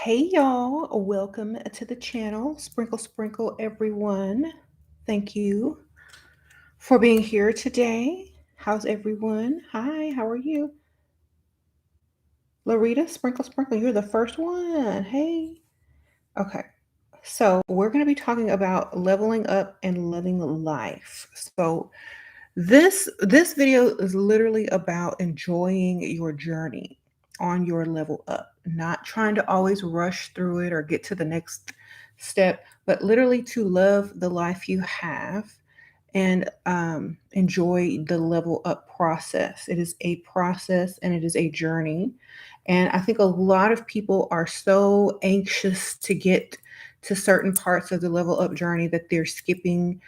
Hey y'all, welcome to the channel. Sprinkle, sprinkle, everyone. Thank you for being here today. How's everyone? Hi, how are you? Larita, sprinkle, sprinkle, you're the first one. Hey. Okay. So, we're going to be talking about leveling up and living life. So, this video is literally about enjoying your journey on your level up, not trying to always rush through it or get to the next step, but literally to love the life you have and enjoy the level up process. It is a process and it is a journey. And I think a lot of people are so anxious to get to certain parts of the level up journey that they're skipping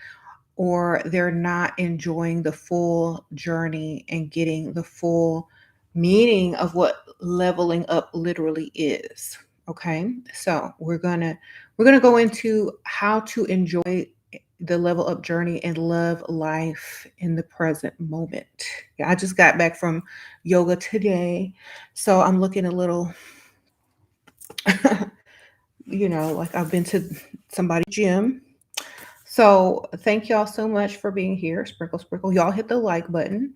or they're not enjoying the full journey and getting the full meaning of what leveling up literally is. Okay? So, we're going to go into how to enjoy the level up journey and love life in the present moment. Yeah, I just got back from yoga today, so I'm looking a little like I've been to somebody's gym. So thank y'all so much for being here. Sprinkle, sprinkle. Y'all hit the like button.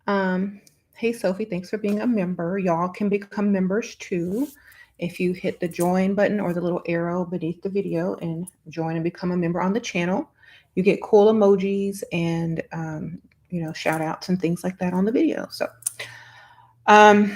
Um, hey, Sophie, thanks for being a member. Y'all can become members too. If you hit the join button or the little arrow beneath the video and join and become a member on the channel, you get cool emojis and, shout outs and things like that on the video. So, um,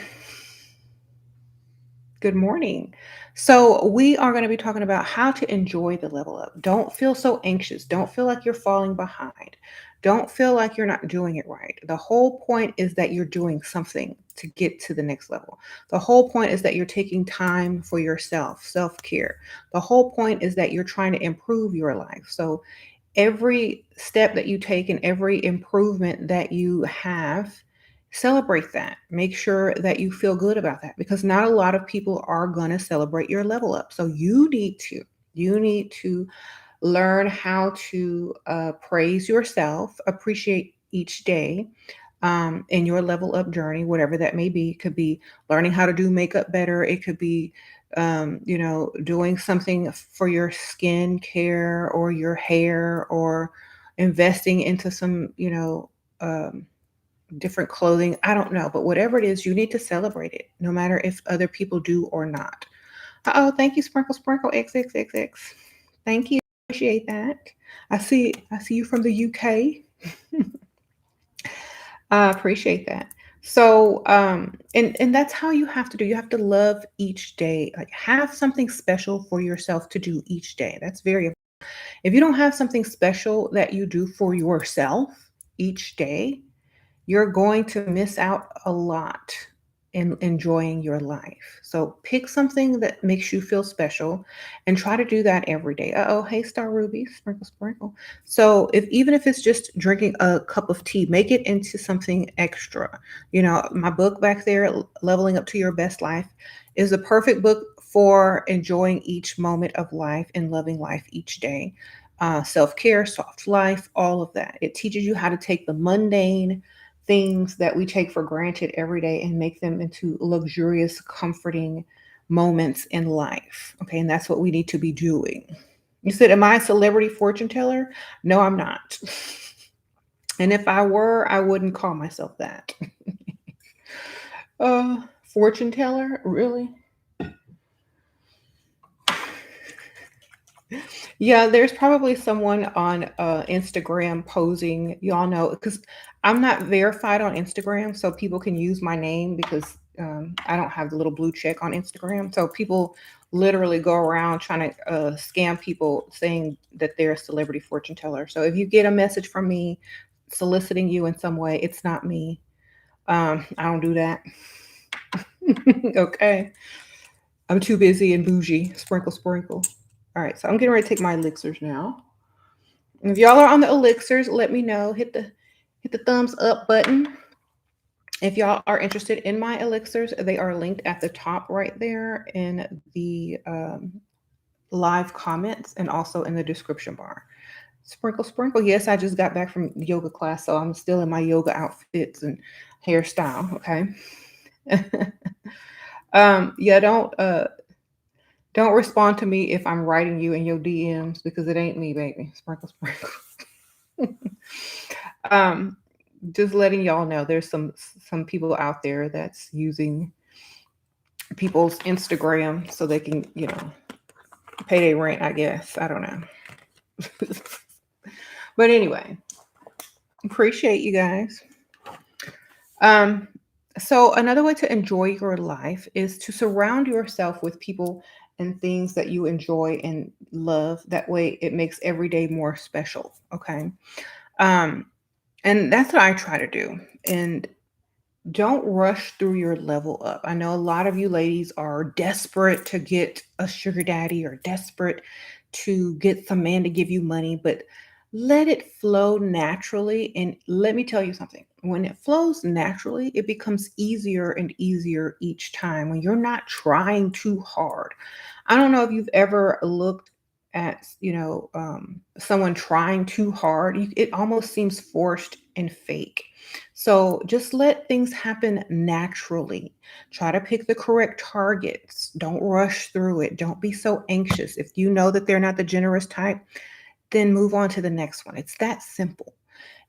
good morning. So, we are going to be talking about how to enjoy the level up. Don't feel so anxious. Don't feel like you're falling behind. Don't feel like you're not doing it right. The whole point is that you're doing something to get to the next level. The whole point is that you're taking time for yourself, self care. The whole point is that you're trying to improve your life. So, every step that you take and every improvement that you have, celebrate that. Make sure that you feel good about that because not a lot of people are going to celebrate your level up. So you need to learn how to praise yourself, appreciate each day in your level up journey, whatever that may be. It could be learning how to do makeup better. It could be, doing something for your skin care or your hair or investing into some, different clothing. I don't know, but whatever it is, you need to celebrate it, no matter if other people do or not. Oh, thank you, Sprinkle Sprinkle XXXX. Thank you. Appreciate that. I see you from the UK. I appreciate that. So, and that's how you have to do. You have to love each day. Like have something special for yourself to do each day. That's very. If you don't have something special that you do for yourself each day, you're going to miss out a lot in enjoying your life. So pick something that makes you feel special and try to do that every day. Oh, hey, Star Ruby, sprinkle, sprinkle. So if even if it's just drinking a cup of tea, make it into something extra. My book back there, Leveling Up to Your Best Life, is a perfect book for enjoying each moment of life and loving life each day. Self care, soft life, all of that. It teaches you how to take the mundane things that we take for granted every day and make them into luxurious, comforting moments in life. Okay, and that's what we need to be doing. You said, am I a celebrity fortune teller? No, I'm not. And if I were, I wouldn't call myself that. Fortune teller? Really? Yeah, there's probably someone on Instagram posing. Y'all know because I'm not verified on Instagram, so people can use my name because I don't have the little blue check on Instagram. So people literally go around trying to scam people saying that they're a celebrity fortune teller. So if you get a message from me soliciting you in some way, it's not me. I don't do that. Okay. I'm too busy and bougie. Sprinkle, sprinkle. All right, so I'm getting ready to take my elixirs now. If y'all are on the elixirs, let me know. Hit the thumbs up button. If y'all are interested in my elixirs, they are linked at the top right there in the live comments and also in the description bar. Sprinkle, sprinkle. Yes, I just got back from yoga class, so I'm still in my yoga outfits and hairstyle. Okay. Yeah, don't Don't respond to me if I'm writing you in your DMs because it ain't me, baby. Sprinkle, sprinkle. um, just letting y'all know there's some people out there that's using people's Instagram so they can, pay their rent, I guess. I don't know. But anyway, appreciate you guys. Um, so another way to enjoy your life is to surround yourself with people and things that you enjoy and love. That way it makes every day more special. Okay. Um, and that's what I try to do. And don't rush through your level up. I know a lot of you ladies are desperate to get a sugar daddy or desperate to get some man to give you money, but let it flow naturally. And let me tell you something, when it flows naturally, it becomes easier and easier each time when you're not trying too hard. I don't know if you've ever looked at, someone trying too hard. It almost seems forced and fake. So just let things happen naturally. Try to pick the correct targets. Don't rush through it. Don't be so anxious. If you know that they're not the generous type, then move on to the next one. It's that simple.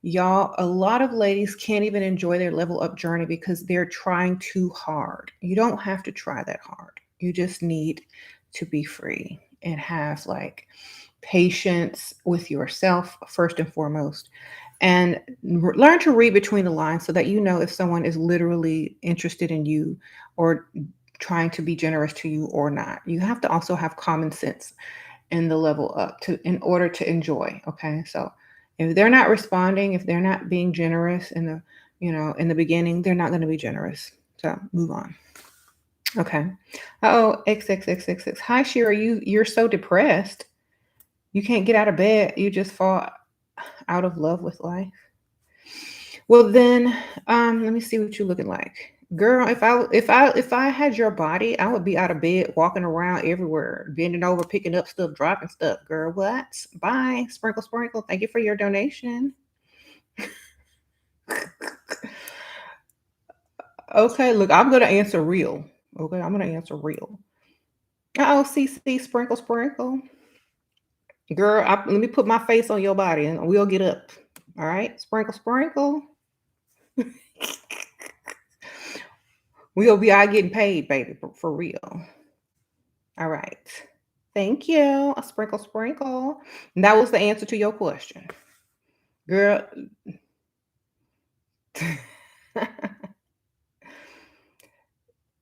Y'all, a lot of ladies can't even enjoy their level up journey because they're trying too hard. You don't have to try that hard. You just need to be free and have like patience with yourself first and foremost, and learn to read between the lines so that you know if someone is literally interested in you or trying to be generous to you or not. You have to also have common sense in the level up to in order to enjoy. Okay. So if they're not responding, if they're not being generous in the in the beginning, they're not going to be generous. So move on. Okay. Oh, XXXXX. Hi Shira, you're so depressed. You can't get out of bed. You just fall out of love with life. Well then, let me see what you're looking like. Girl, if I had your body, I would be out of bed, walking around everywhere, bending over, picking up stuff, dropping stuff. Girl, what? Bye. Sprinkle, sprinkle. Thank you for your donation. Okay, look, I'm gonna answer real. Okay, I'm gonna answer real. Oh, CC, sprinkle, sprinkle. Girl, let me put my face on your body and we'll get up. All right, sprinkle, sprinkle. We'll be out getting paid, baby, for real. All right. Thank you. A sprinkle, sprinkle. And that was the answer to your question. Girl.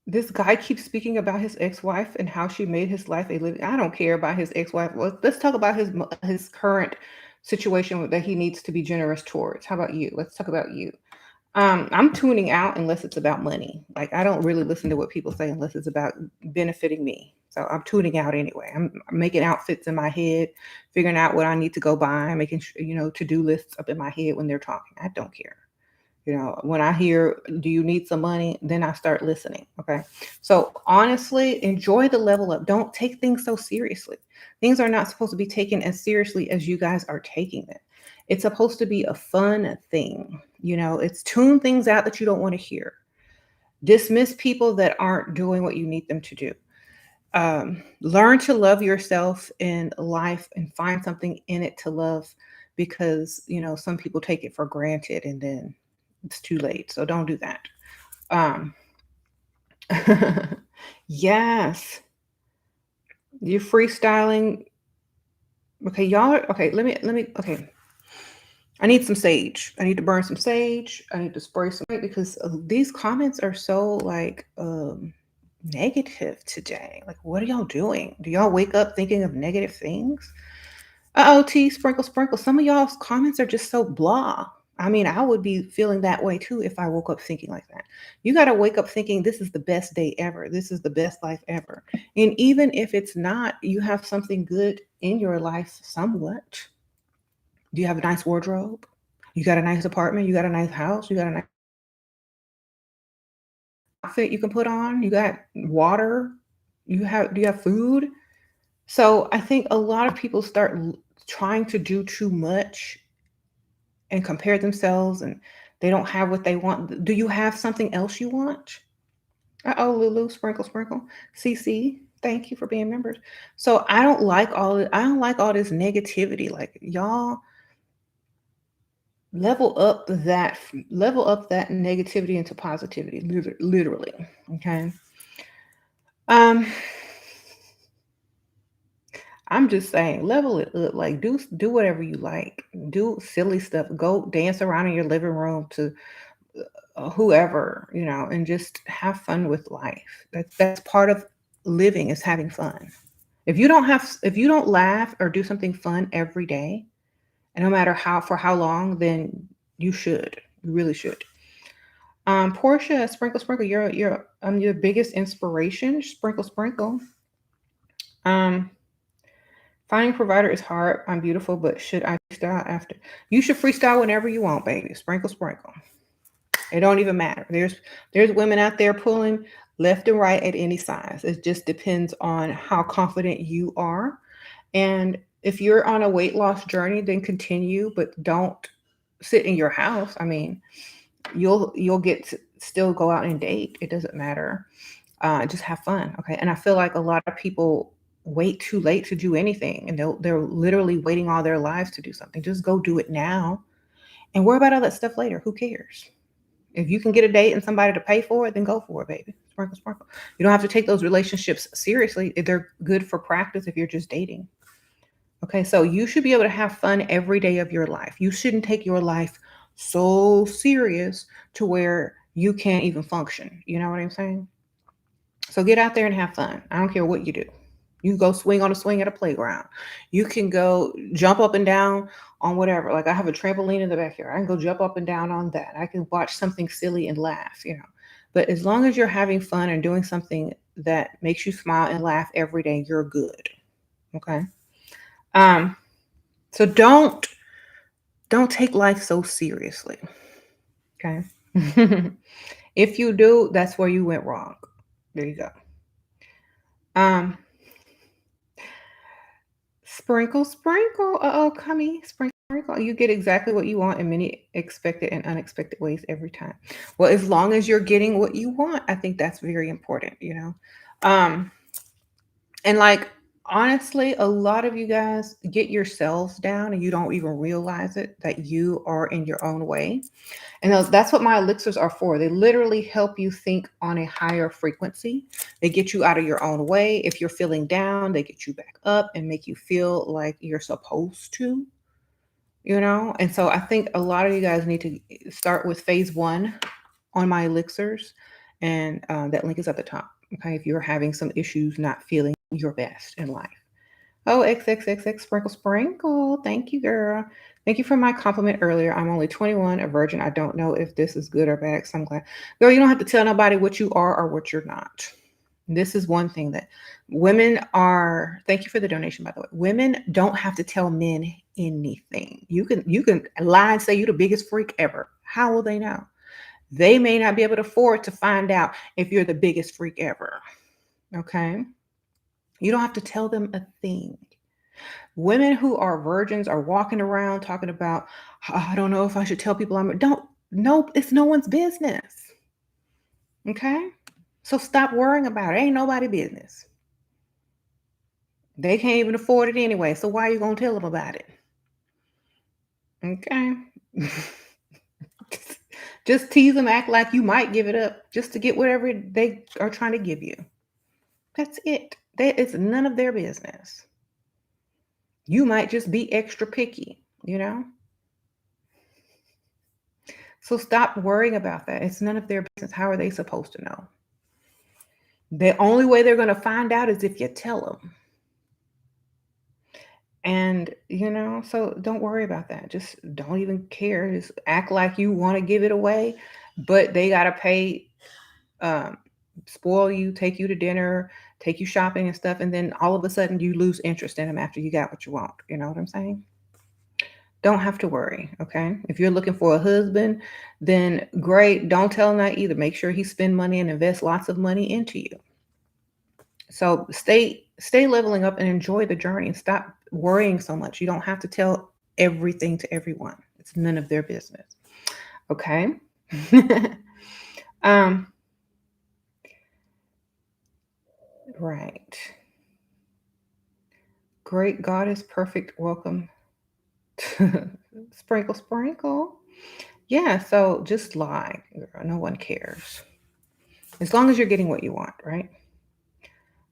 This guy keeps speaking about his ex-wife and how she made his life a living. I don't care about his ex-wife. Let's talk about his current situation that he needs to be generous towards. How about you? Let's talk about you. I'm tuning out unless it's about money. Like I don't really listen to what people say unless it's about benefiting me. So I'm tuning out anyway. I'm making outfits in my head, figuring out what I need to go buy, making to-do lists up in my head when they're talking. I don't care. When I hear, do you need some money? Then I start listening. Okay. So honestly, enjoy the level up. Don't take things so seriously. Things are not supposed to be taken as seriously as you guys are taking them. It's supposed to be a fun thing. It's tune things out that you don't want to hear. Dismiss people that aren't doing what you need them to do. Learn to love yourself in life and find something in it to love because, some people take it for granted and then it's too late. So don't do that. Um, yes, you're freestyling. Okay, y'all. Okay, let me. Okay, I need some sage. I need to burn some sage. I need to spray some because these comments are so like negative today. Like, what are y'all doing? Do y'all wake up thinking of negative things? Uh-oh, T, sprinkle, sprinkle. Some of y'all's comments are just so blah. I mean, I would be feeling that way too if I woke up thinking like that. You got to wake up thinking this is the best day ever. This is the best life ever. And even if it's not, you have something good in your life somewhat. Do you have a nice wardrobe? You got a nice apartment? You got a nice house? You got a nice outfit you can put on? You got water? Do you have food? So I think a lot of people start trying to do too much and compare themselves and they don't have what they want. Do you have something else you want? Uh-oh, Lulu, sprinkle, sprinkle. CC, Thank you for being members. So I don't like all this negativity. Like y'all level up that negativity into positivity, literally. Okay. Um I'm just saying, level it up. Like do whatever you like. Do silly stuff. Go dance around in your living room to whoever, and just have fun with life. That's part of living is having fun. If you don't laugh or do something fun every day, and no matter how long, then you should. You really should. Portia, sprinkle, sprinkle. You're your biggest inspiration. Sprinkle, sprinkle. Um, Finding provider is hard. I'm beautiful, but should I freestyle after? You should freestyle whenever you want, baby. Sprinkle, sprinkle. It don't even matter. There's women out there pulling left and right at any size. It just depends on how confident you are. And if you're on a weight loss journey, then continue, but don't sit in your house. I mean, you'll get to still go out and date. It doesn't matter. Just have fun, okay? And I feel like a lot of people wait too late to do anything, and they're literally waiting all their lives to do something. Just go do it now, and worry about all that stuff later. Who cares? If you can get a date and somebody to pay for it, then go for it, baby. Sprinkle, sprinkle. You don't have to take those relationships seriously. They're good for practice if you're just dating. Okay, so you should be able to have fun every day of your life. You shouldn't take your life so serious to where you can't even function. You know what I'm saying? So get out there and have fun. I don't care what you do. You go swing on a swing at a playground. You can go jump up and down on whatever. Like I have a trampoline in the backyard. I can go jump up and down on that. I can watch something silly and laugh. But as long as you're having fun and doing something that makes you smile and laugh every day, you're good. Okay. Um, so don't take life so seriously. Okay. If you do, that's where you went wrong. There you go. Um, Sprinkle, sprinkle. Uh-oh, Cummy. Sprinkle, sprinkle. You get exactly what you want in many expected and unexpected ways every time. Well, as long as you're getting what you want, I think that's very important. Um, and like honestly, a lot of you guys get yourselves down and you don't even realize it that you are in your own way. And that's what my elixirs are for. They literally help you think on a higher frequency. They get you out of your own way. If you're feeling down, they get you back up and make you feel like you're supposed to. And so I think a lot of you guys need to start with phase one on my elixirs. And that link is at the top. Okay. If you're having some issues not feeling your best in life. Oh, XXXX sprinkle sprinkle. Thank you, girl. Thank you for my compliment earlier. I'm only 21, a virgin. I don't know if this is good or bad. So I'm glad. Girl, you don't have to tell nobody what you are or what you're not. This is one thing that women are. Thank you for the donation, by the way. Women don't have to tell men anything. You can lie and say you're the biggest freak ever. How will they know? They may not be able to afford to find out if you're the biggest freak ever. Okay. You don't have to tell them a thing. Women who are virgins are walking around talking about, I don't know if I should tell people don't, no, it's no one's business. Okay? So stop worrying about it. Ain't nobody business. They can't even afford it anyway. So why are you going to tell them about it? Okay? Just tease them, act like you might give it up just to get whatever they are trying to give you. That's it. It's none of their business. You might just be extra picky. So stop worrying about that. It's none of their business. How are they supposed to know? The only way they're going to find out is if you tell them. And, so don't worry about that. Just don't even care. Just act like you want to give it away, but they got to pay, um, spoil you, take you to dinner, take you shopping and stuff. And then all of a sudden you lose interest in them after you got what you want. You know what I'm saying? Don't have to worry, okay? If you're looking for a husband, then great. Don't tell him that either. Make sure he spend money and invest lots of money into you. So stay leveling up and enjoy the journey and stop worrying so much. You don't have to tell everything to everyone. It's none of their business. Okay? um right. Great God is perfect. Welcome. Sprinkle, sprinkle. Yeah, so just lie. Girl, no one cares. As long as you're getting what you want, right?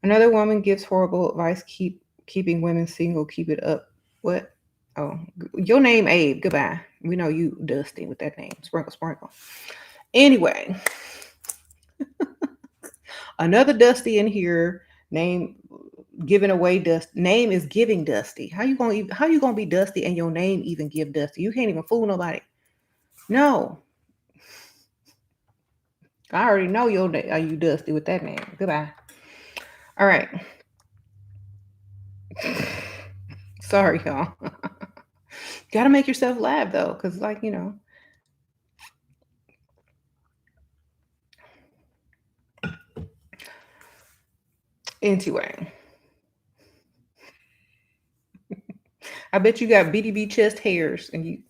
Another woman gives horrible advice. Keeping women single. Keep it up. What? Oh, your name Abe. Goodbye. We know you Dusty with that name. Sprinkle, sprinkle. Anyway, another Dusty in here. Name giving away dust. Name is giving Dusty. How you gonna be Dusty and your name even give Dusty? You can't even fool nobody. No, I already know your name. Are you Dusty with that name? Goodbye. All right. Sorry, y'all. Gotta make yourself laugh though, because anyway, I bet you got BDB chest hairs and you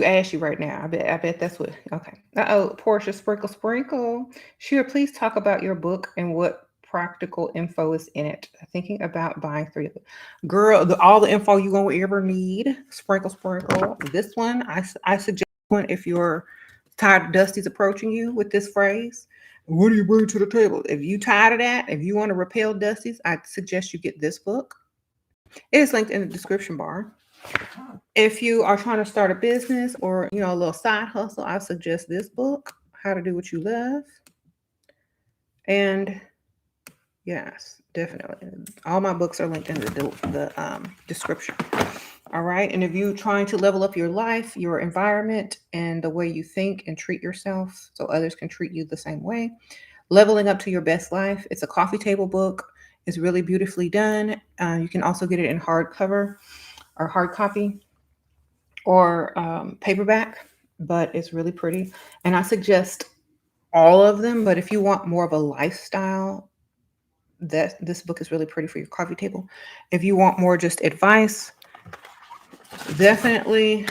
ashy right now. I bet that's what. Okay. Oh, Portia, sprinkle, sprinkle. Sure, please talk about your book and what practical info is in it. Thinking about buying three of them. Girl, all the info you gonna ever need. Sprinkle, sprinkle. This one, I suggest one if you're tired of Dusty's approaching you with this phrase. What do you bring to the table? If you tired of that, if you want to repel Dusty's, I suggest you get this book. It is linked in the description bar. If you are trying to start a business or a little side hustle, I suggest this book, How to Do What You Love. And yes, definitely, all my books are linked in the description. All right, and if you're trying to level up your life, your environment, and the way you think and treat yourself, so others can treat you the same way, Leveling Up to Your Best Life. It's a coffee table book. It's really beautifully done. You can also get it in hardcover or hard copy or paperback, but it's really pretty. And I suggest all of them. But if you want more of a lifestyle, this book is really pretty for your coffee table. If you want more just advice, definitely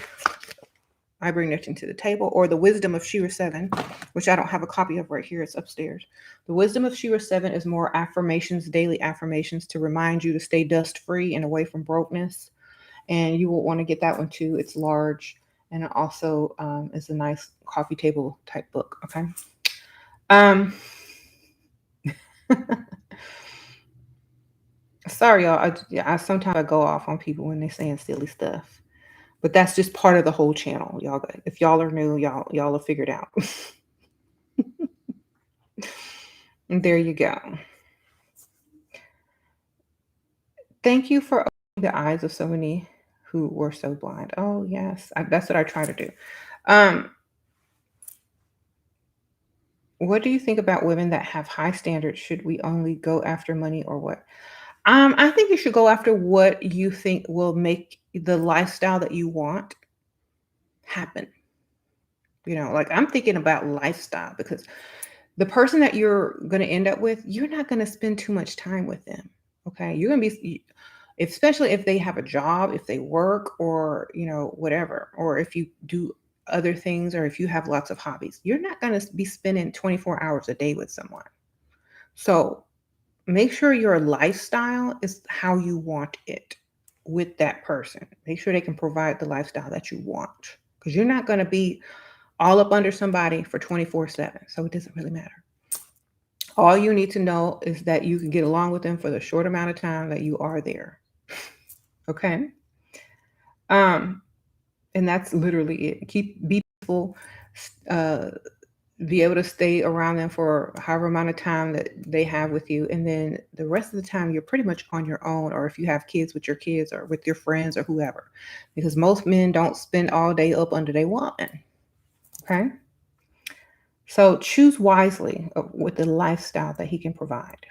I Bring Nothing to the Table, or The Wisdom of SheRaSeven, which I don't have a copy of right here. It's upstairs. The Wisdom of SheRaSeven is more affirmations, daily affirmations to remind you to stay dust free and away from brokenness. And you will want to get that one too. It's large, and it also is a nice coffee table type book. Okay. Um, sorry, y'all. I sometimes I go off on people when they're saying silly stuff, but that's just part of the whole channel, y'all. If y'all are new, y'all will figure it out. And there you go. Thank you for opening the eyes of so many who were so blind. Oh yes, that's what I try to do. Um, what do you think about women that have high standards? Should we only go after money or what? I think you should go after what you think will make the lifestyle that you want happen. Like I'm thinking about lifestyle because the person that you're going to end up with, you're not going to spend too much time with them. Okay. You're going to be, especially if they have a job, if they work or, whatever, or if you do other things or if you have lots of hobbies, you're not going to be spending 24 hours a day with someone. So make sure your lifestyle is how you want it with that person. Make sure they can provide the lifestyle that you want because you're not going to be all up under somebody for 24/7. So it doesn't really matter. All you need to know is that you can get along with them for the short amount of time that you are there. Okay. Um, and that's literally it. Be peaceful, uh, be able to stay around them for however amount of time that they have with you. And then the rest of the time, you're pretty much on your own, or if you have kids, with your kids or with your friends or whoever, because most men don't spend all day up under their woman. Okay. So choose wisely with the lifestyle that he can provide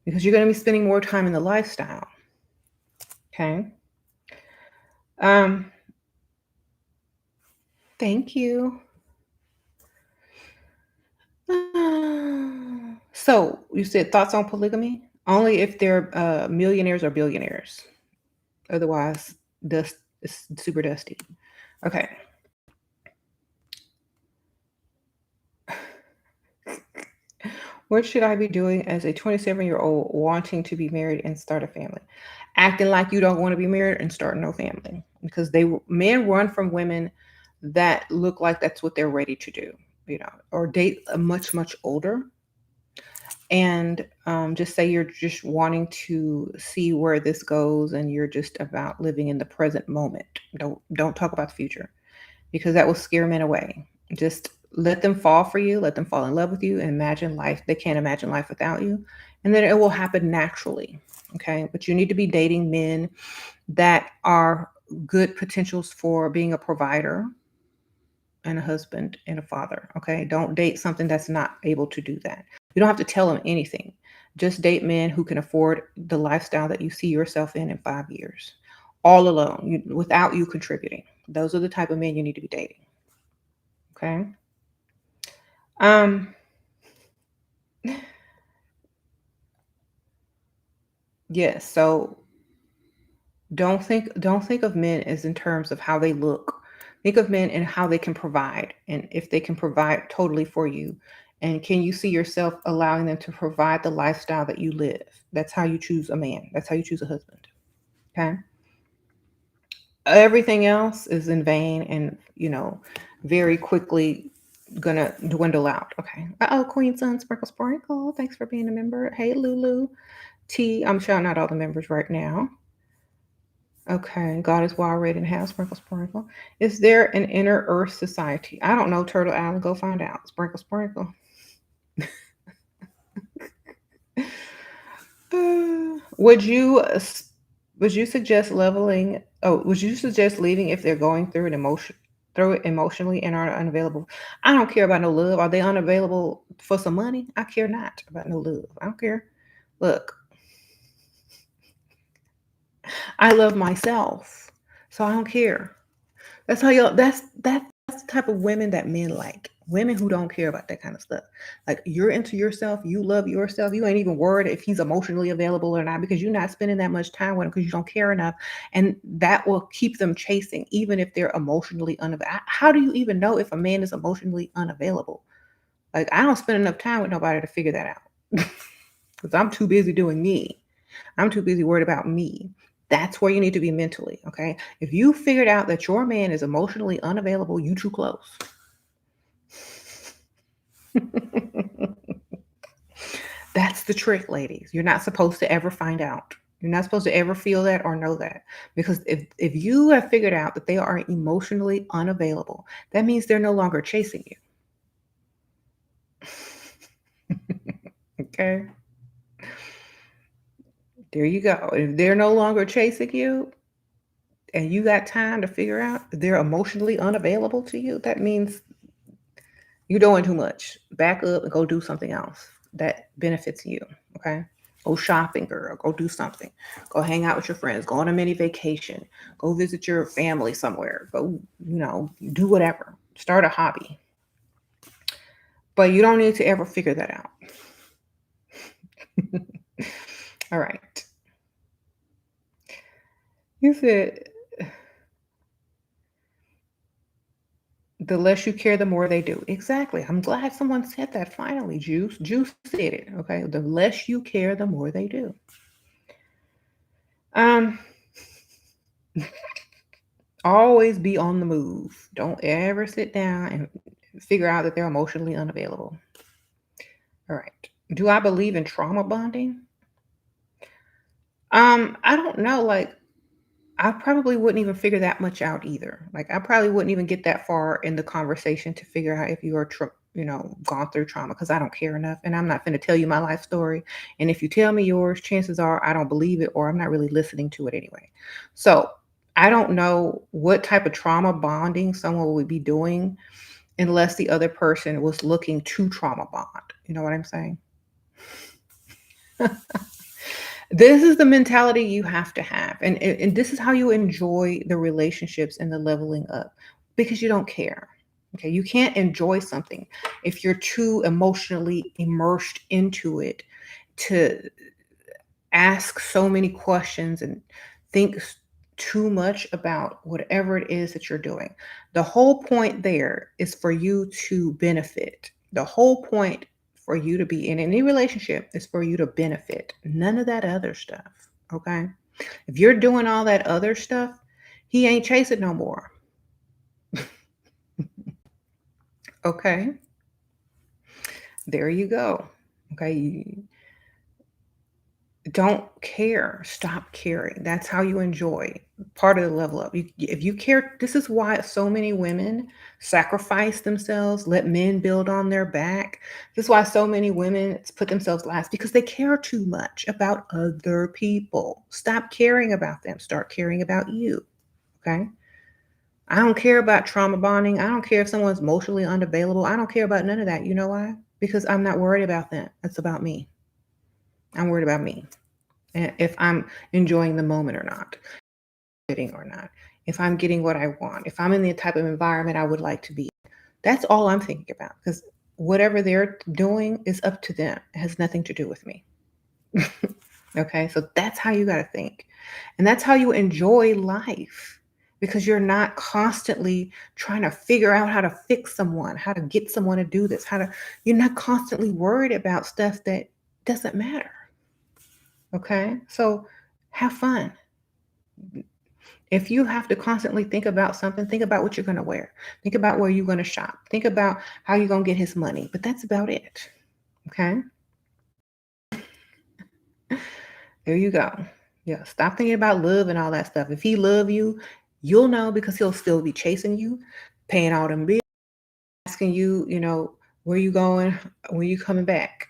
because you're going to be spending more time in the lifestyle. Okay. Um, thank you. So you said thoughts on polygamy? Only if they're millionaires or billionaires. Otherwise, dust is super dusty. Okay. What should I be doing as a 27-year-old wanting to be married and start a family? Acting like you don't want to be married and start no family, because men run from women that look like that's what they're ready to do, or date a much older, and just say you're just wanting to see where this goes, and you're just about living in the present moment. Don't talk about the future, because that will scare men away. Just let them fall for you, let them fall in love with you, and imagine life. They can't imagine life without you. And then it will happen naturally. Okay. But you need to be dating men that are good potentials for being a provider and a husband and a father. Okay. Don't date something that's not able to do that. You don't have to tell them anything. Just date men who can afford the lifestyle that you see yourself in 5 years, all alone, without you contributing. Those are the type of men you need to be dating. Okay. Um, yes. So don't think of men as in terms of how they look. Think of men and how they can provide, and if they can provide totally for you. And can you see yourself allowing them to provide the lifestyle that you live? That's how you choose a man. That's how you choose a husband. Okay. Everything else is in vain and, very quickly gonna dwindle out. Okay. Oh, Queen Sun Sprinkle Sprinkle. Thanks for being a member. Hey, Lulu. T, I'm shouting out all the members right now. Okay, God is wild red and has sprinkle sprinkle. Is there an inner earth society? I don't know, Turtle Island. Go find out. Sprinkle sprinkle. Would you would you suggest leveling? Oh, would you suggest leaving if they're going through it emotionally and are unavailable? I don't care about no love. Are they unavailable for some money? I care not about no love. I don't care. Look, I love myself, so I don't care. That's how you. That's the type of women that men like. Women who don't care about that kind of stuff. Like, you're into yourself, you love yourself. You ain't even worried if he's emotionally available or not, because you're not spending that much time with him because you don't care enough, and that will keep them chasing, even if they're emotionally unavailable. How do you even know if a man is emotionally unavailable? Like, I don't spend enough time with nobody to figure that out, because I'm too busy doing me. I'm too busy worried about me. That's where you need to be mentally, okay? If you figured out that your man is emotionally unavailable, you too close. That's the trick, ladies. You're not supposed to ever find out. You're not supposed to ever feel that or know that. Because if you have figured out that they are emotionally unavailable, that means they're no longer chasing you. Okay? There you go. If they're no longer chasing you, and you got time to figure out they're emotionally unavailable to you, that means you're doing too much. Back up and go do something else that benefits you. Okay. Go shopping, girl. Go do something. Go hang out with your friends. Go on a mini vacation. Go visit your family somewhere. Go, do whatever. Start a hobby. But you don't need to ever figure that out. All right. You said the less you care, the more they do. Exactly. I'm glad someone said that finally. Juice. Juice said it. Okay. The less you care, the more they do. Um, Always be on the move. Don't ever sit down and figure out that they're emotionally unavailable. All right. Do I believe in trauma bonding? I don't know. Like, I probably wouldn't even figure that much out either. Like, I probably wouldn't even get that far in the conversation to figure out if you are, gone through trauma, because I don't care enough, and I'm not going to tell you my life story. And if you tell me yours, chances are I don't believe it, or I'm not really listening to it anyway. So I don't know what type of trauma bonding someone would be doing unless the other person was looking to trauma bond. You know what I'm saying? This is the mentality you have to have. And this is how you enjoy the relationships and the leveling up, because you don't care. Okay. You can't enjoy something if you're too emotionally immersed into it to ask so many questions and think too much about whatever it is that you're doing. The whole point there is for you to benefit. The whole point for you to be in any relationship is for you to benefit. None of that other stuff. Okay. If you're doing all that other stuff, he ain't chasing no more. Okay. There you go. Okay. You don't care. Stop caring. That's how you enjoy part of the level up. If you care, this is why so many women sacrifice themselves, let men build on their back. This is why so many women put themselves last because they care too much about other people. Stop caring about them. Start caring about you. Okay. I don't care about trauma bonding. I don't care if someone's emotionally unavailable. I don't care about none of that. You know why? Because I'm not worried about them. It's about me. I'm worried about me. And if I'm enjoying the moment or not, fitting or not, if I'm getting what I want, if I'm in the type of environment I would like to be. That's all I'm thinking about because whatever they're doing is up to them. It has nothing to do with me. Okay, so that's how you got to think. And that's how you enjoy life because you're not constantly trying to figure out how to fix someone, how to get someone to do this, you're not constantly worried about stuff that doesn't matter. Okay, so have fun. If you have to constantly think about something, think about what you're going to wear. Think about where you're going to shop. Think about how you're going to get his money. But that's about it. Okay. There you go. Yeah. Stop thinking about love and all that stuff. If he love you, you'll know because he'll still be chasing you, paying all them bills, asking you, where you going, when you coming back,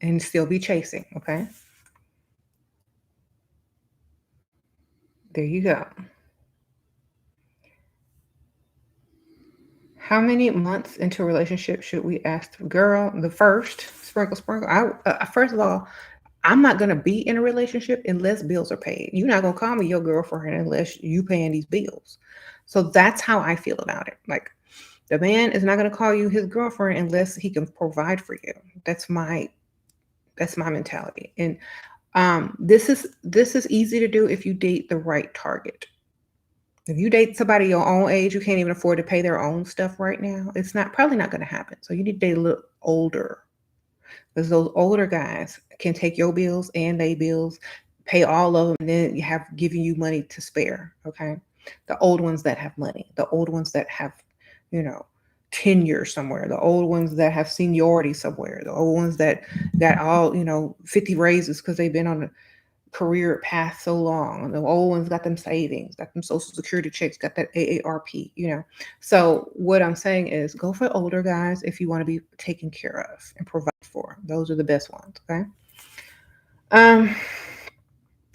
and still be chasing. Okay. There you go. How many months into a relationship should we ask the girl? The first, sprinkle, sprinkle. First of all, I'm not gonna be in a relationship unless bills are paid. You're not gonna call me your girlfriend unless you paying these bills. So that's how I feel about it. Like the man is not gonna call you his girlfriend unless he can provide for you. That's my mentality. And this is easy to do if you date the right target. If you date somebody your own age who can't even afford to pay their own stuff right now, it's not probably not going to happen. So you need to date a little older because those older guys can take your bills and they bills, pay all of them, and then you have giving you money to spare. Okay, the old ones that have money, the old ones that have, you know, tenure somewhere, the old ones that have seniority somewhere, the old ones that got all 50 raises because they've been on career path so long. The old ones got them savings, got them social security checks, got that AARP. So what I'm saying is go for older guys if you want to be taken care of and provide for. Those are the best ones. Okay. Um,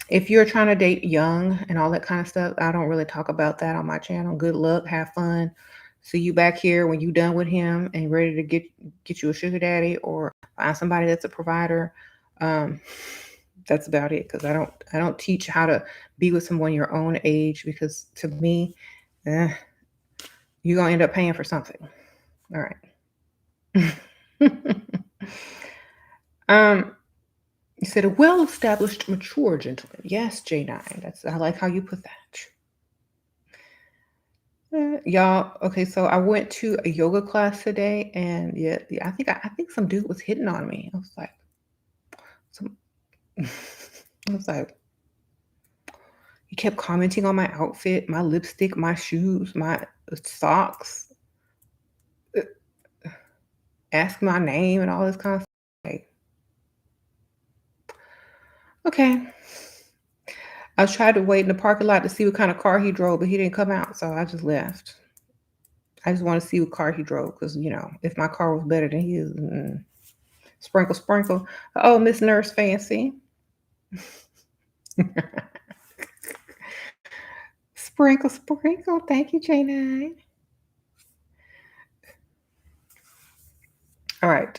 if you're trying to date young and all that kind of stuff, I don't really talk about that on my channel. Good luck, have fun. See you back here when you're done with him and ready to get you a sugar daddy or find somebody that's a provider. That's about it because I don't teach how to be with someone your own age because to me, you're gonna end up paying for something. All right. um, you said a well-established, mature gentleman. Yes, J9. I like how you put that. Y'all, okay, so I went to a yoga class today, and yeah, I think some dude was hitting on me. Some, I was like, he kept commenting on my outfit, my lipstick, my shoes, my socks, uh, ask my name and all this kind of stuff. Like, okay. I tried to wait in the parking lot to see what kind of car he drove, but he didn't come out, so I just left. I just want to see what car he drove because, if my car was better than his, sprinkle, sprinkle. Oh, Miss Nurse Fancy. Sprinkle, sprinkle. Thank you, J9. All right.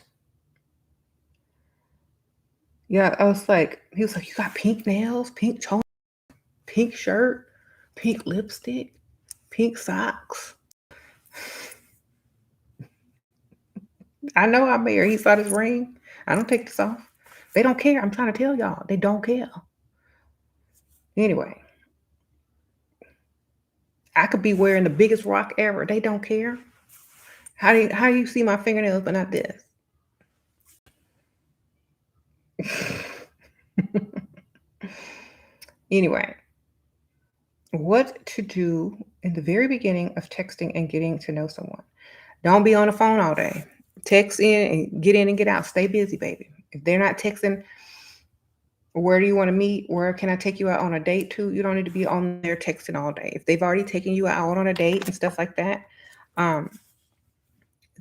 Yeah, he was like, you got pink nails, pink toe, pink shirt, pink lipstick, pink socks. I know I'm married. He saw this ring. I don't take this off. They don't care. I'm trying to tell y'all. They don't care. Anyway, I could be wearing the biggest rock ever. They don't care. How do you see my fingernails but not this? Anyway, what to do in the very beginning of texting and getting to know someone. Don't be on the phone all day. Text in and get out. Stay busy, baby. If they're not texting, where do you want to meet? Where can I take you out on a date to? You don't need to be on there texting all day. If they've already taken you out on a date and stuff like that, um,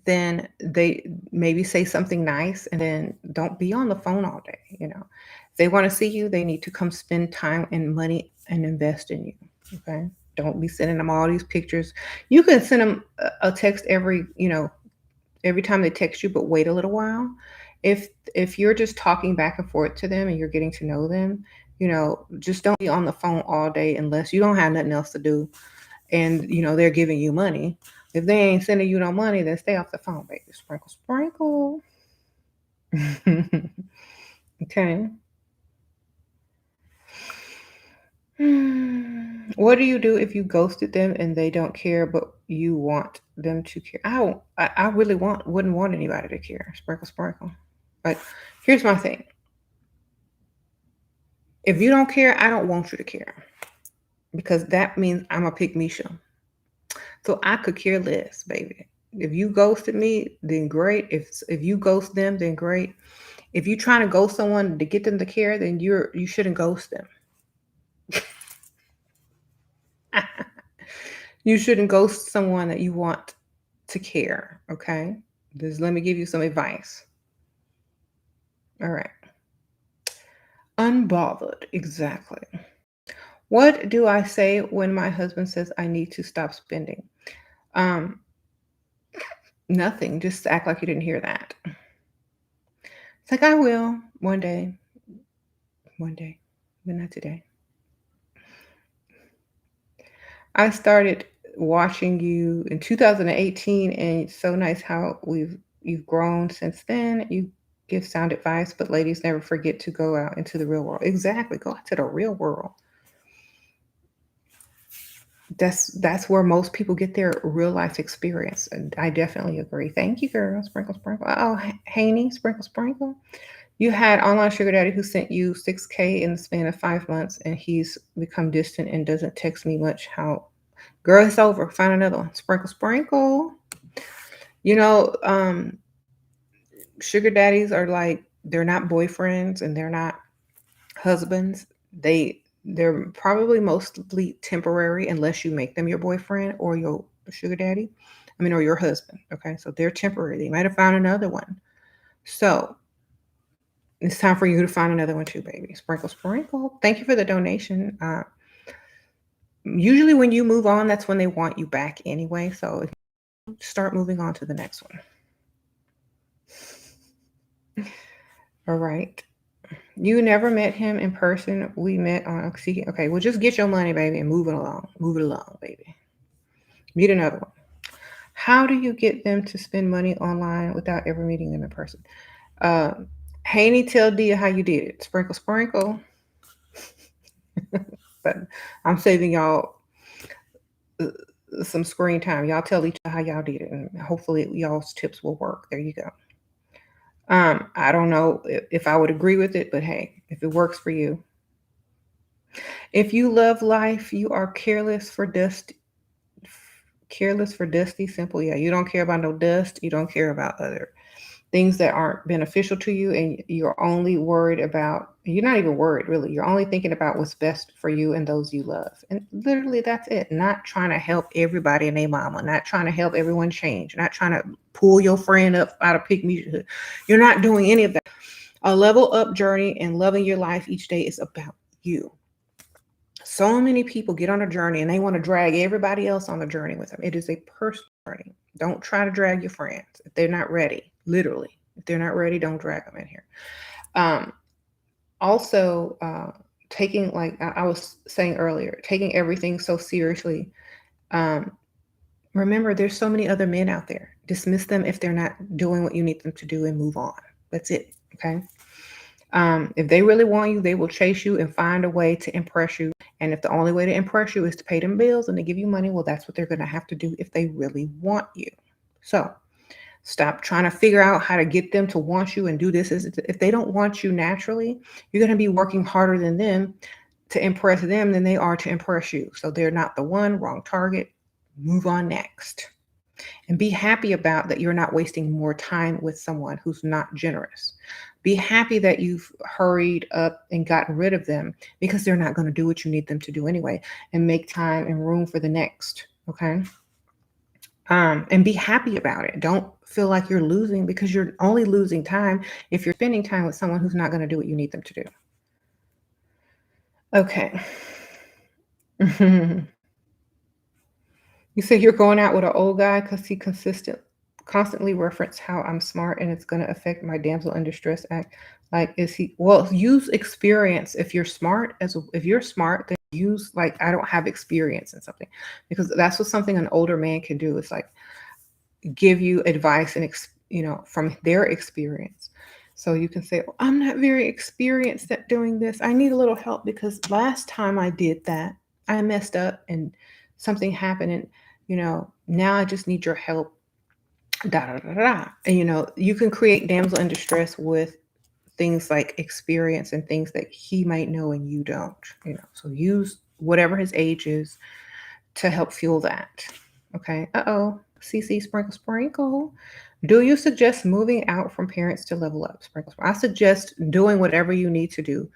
then they maybe say something nice and then don't be on the phone all day. If they want to see you, they need to come spend time and money and invest in you. Okay. Don't be sending them all these pictures. You can send them a text every time they text you, but wait a little while. If you're just talking back and forth to them and you're getting to know them, just don't be on the phone all day unless you don't have nothing else to do and they're giving you money. If they ain't sending you no money, then stay off the phone, baby. Sprinkle, sprinkle. Okay. What do you do if you ghosted them and they don't care, but you want them to care? I really wouldn't want anybody to care. Sprinkle, sprinkle. But here's my thing. If you don't care, I don't want you to care because that means I'm a pick Misha. So I could care less, baby. If you ghosted me, then great. If you ghost them, then great. If you're trying to ghost someone to get them to care, then you shouldn't ghost them. You shouldn't ghost someone that you want to care. Okay. Just let me give you some advice. All right. Unbothered. Exactly. What do I say when my husband says I need to stop spending? Um, Nothing. Just act like you didn't hear that. It's like I will one day, but not today. I started watching you in 2018, and it's so nice how you've grown since then. You give sound advice, but ladies never forget to go out into the real world. Exactly, go out to the real world. That's where most people get their real life experience, and I definitely agree. Thank you, girl. Sprinkle, sprinkle. Oh, Haney, sprinkle, sprinkle. You had online sugar daddy who sent you 6K in the span of 5 months, and he's become distant and doesn't text me much. How, girl, it's over. Find another one. Sprinkle, sprinkle. You know, um, Sugar daddies are like they're not boyfriends and they're not husbands. They're probably mostly temporary unless you make them your boyfriend or your sugar daddy. I mean, or your husband. Okay, so they're temporary. They might have found another one. So it's time for you to find another one too, baby. Sprinkle, sprinkle. Thank you for the donation. Usually, when you move on, that's when they want you back anyway. So start moving on to the next one. All right. You never met him in person. We met on okay. Well, just get your money, baby, and move it along. Move it along, baby. Meet another one. How do you get them to spend money online without ever meeting them in person? Haney, tell Dia how you did it. Sprinkle, sprinkle. But I'm saving y'all some screen time. Y'all tell each other how y'all did it, and hopefully y'all's tips will work. There you go. I don't know if I would agree with it, but hey, if it works for you. If you love life, you are careless for dusty, simple. Yeah, you don't care about no dust. You don't care about other things that aren't beneficial to you, and you're only worried about, you're not even worried really, you're only thinking about what's best for you and those you love, and literally that's it. Not trying to help everybody and their mama, not trying to help everyone change, not trying to pull your friend up out of pick me. You're not doing any of that. A level up journey and loving your life each day is about you. So many people get on a journey and they want to drag everybody else on the journey with them. It is a personal journey. Don't try to drag your friends if they're not ready. Literally, if they're not ready, don't drag them in here. Also, taking, like I was saying earlier, taking everything so seriously. Remember, there's so many other men out there. Dismiss them if they're not doing what you need them to do and move on. That's it. Okay. If they really want you, they will chase you and find a way to impress you. And if the only way to impress you is to pay them bills and to give you money, well, that's what they're going to have to do if they really want you. So Stop trying to figure out how to get them to want you and do this. If they don't want you naturally, you're going to be working harder than them to impress them than they are to impress you. So they're not the one, wrong target. Move on next. And be happy about that you're not wasting more time with someone who's not generous. Be happy that you've hurried up and gotten rid of them because they're not going to do what you need them to do anyway, and make time and room for the next. Okay. And be happy about it. Don't feel like you're losing, because you're only losing time if you're spending time with someone who's not going to do what you need them to do. Okay. You say you're going out with an old guy because he constantly reference how I'm smart and it's going to affect my damsel in distress act. Like, is he? Well, use experience. If you're smart, if you're smart, then use, like, I don't have experience in something, because that's what something an older man can do. It's like give you advice and from their experience. So you can say, oh, I'm not very experienced at doing this. I need a little help because last time I did that, I messed up and something happened, and now I just need your help. Da da da da. And you can create damsel in distress with things like experience and things that he might know and you don't. So use whatever his age is to help fuel that. Okay. Uh-oh. CC sprinkle sprinkle. Do you suggest moving out from parents to level up? Sprinkle sprinkle. I suggest doing whatever you need to do.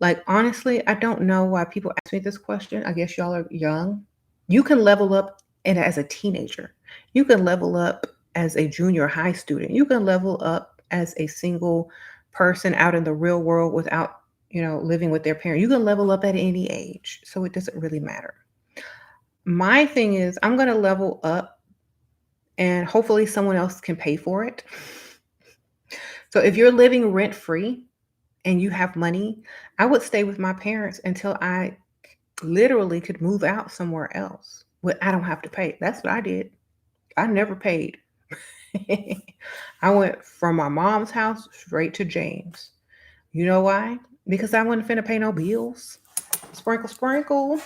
Like, honestly, I don't know why people ask me this question. I guess y'all are young. You can level up and as a teenager. You can level up as a junior high student. You can level up as a single person out in the real world without, living with their parent. You can level up at any age. So it doesn't really matter. My thing is, I'm going to level up and hopefully someone else can pay for it. So if you're living rent free and you have money, I would stay with my parents until I literally could move out somewhere else. I don't have to pay. That's what I did. I never paid. I went from my mom's house straight to James. You know why? Because I wasn't finna pay no bills. Sprinkle, sprinkle.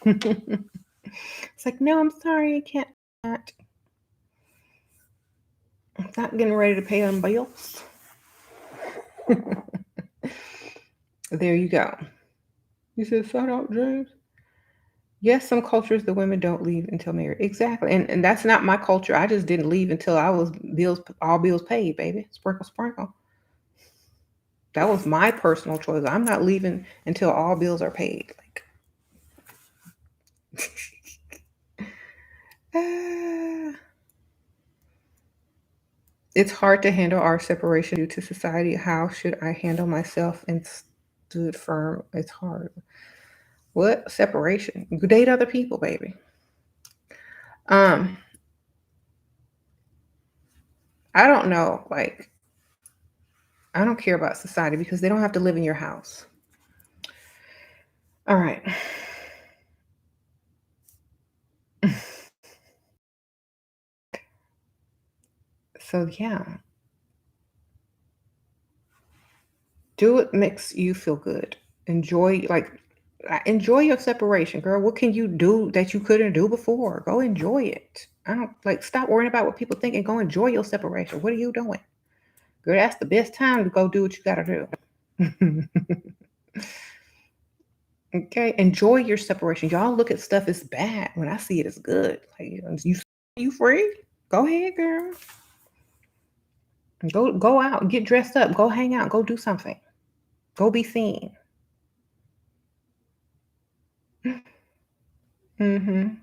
It's like, no, I'm sorry, I can't. I'm not getting ready to pay them bills. There you go. You said, shout out, James. Yes, some cultures the women don't leave until married. Exactly. And that's not my culture. I just didn't leave until I was all bills paid, baby. Sprinkle, sprinkle. That was my personal choice. I'm not leaving until all bills are paid. Like, it's hard to handle our separation due to society. How should I handle myself? And stood firm. It's hard. What separation? You date other people, baby. I don't know. Like, I don't care about society because they don't have to live in your house. All right. So yeah, do what makes you feel good. Enjoy your separation, girl. What can you do that you couldn't do before? Go enjoy it. I don't stop worrying about what people think and go enjoy your separation. What are you doing? Girl, that's the best time to go do what you gotta do. Okay, enjoy your separation. Y'all look at stuff as bad when I see it as good. Like, you free? Go ahead, girl. Go out, get dressed up, go hang out, go do something. Go be seen. Mm-hmm.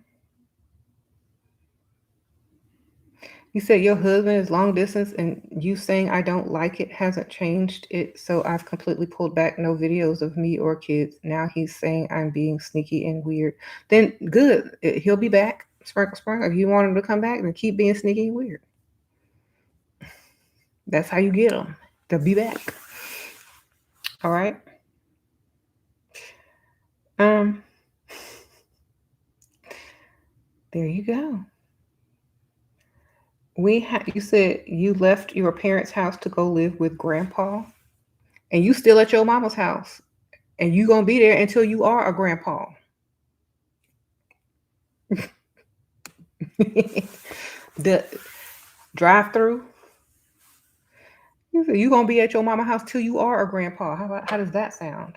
You said your husband is long distance and you saying I don't like it hasn't changed it, so I've completely pulled back no videos of me or kids. Now he's saying I'm being sneaky and weird. Then good. He'll be back. Sprinkle, sprinkle. If you want him to come back, then keep being sneaky and weird. That's how you get them. They'll be back. All right. There you go. You said you left your parents' house to go live with grandpa, and you still at your mama's house, and you gonna be there until you are a grandpa. the Drive through. You gonna be at your mama house till you are a grandpa. How does that sound?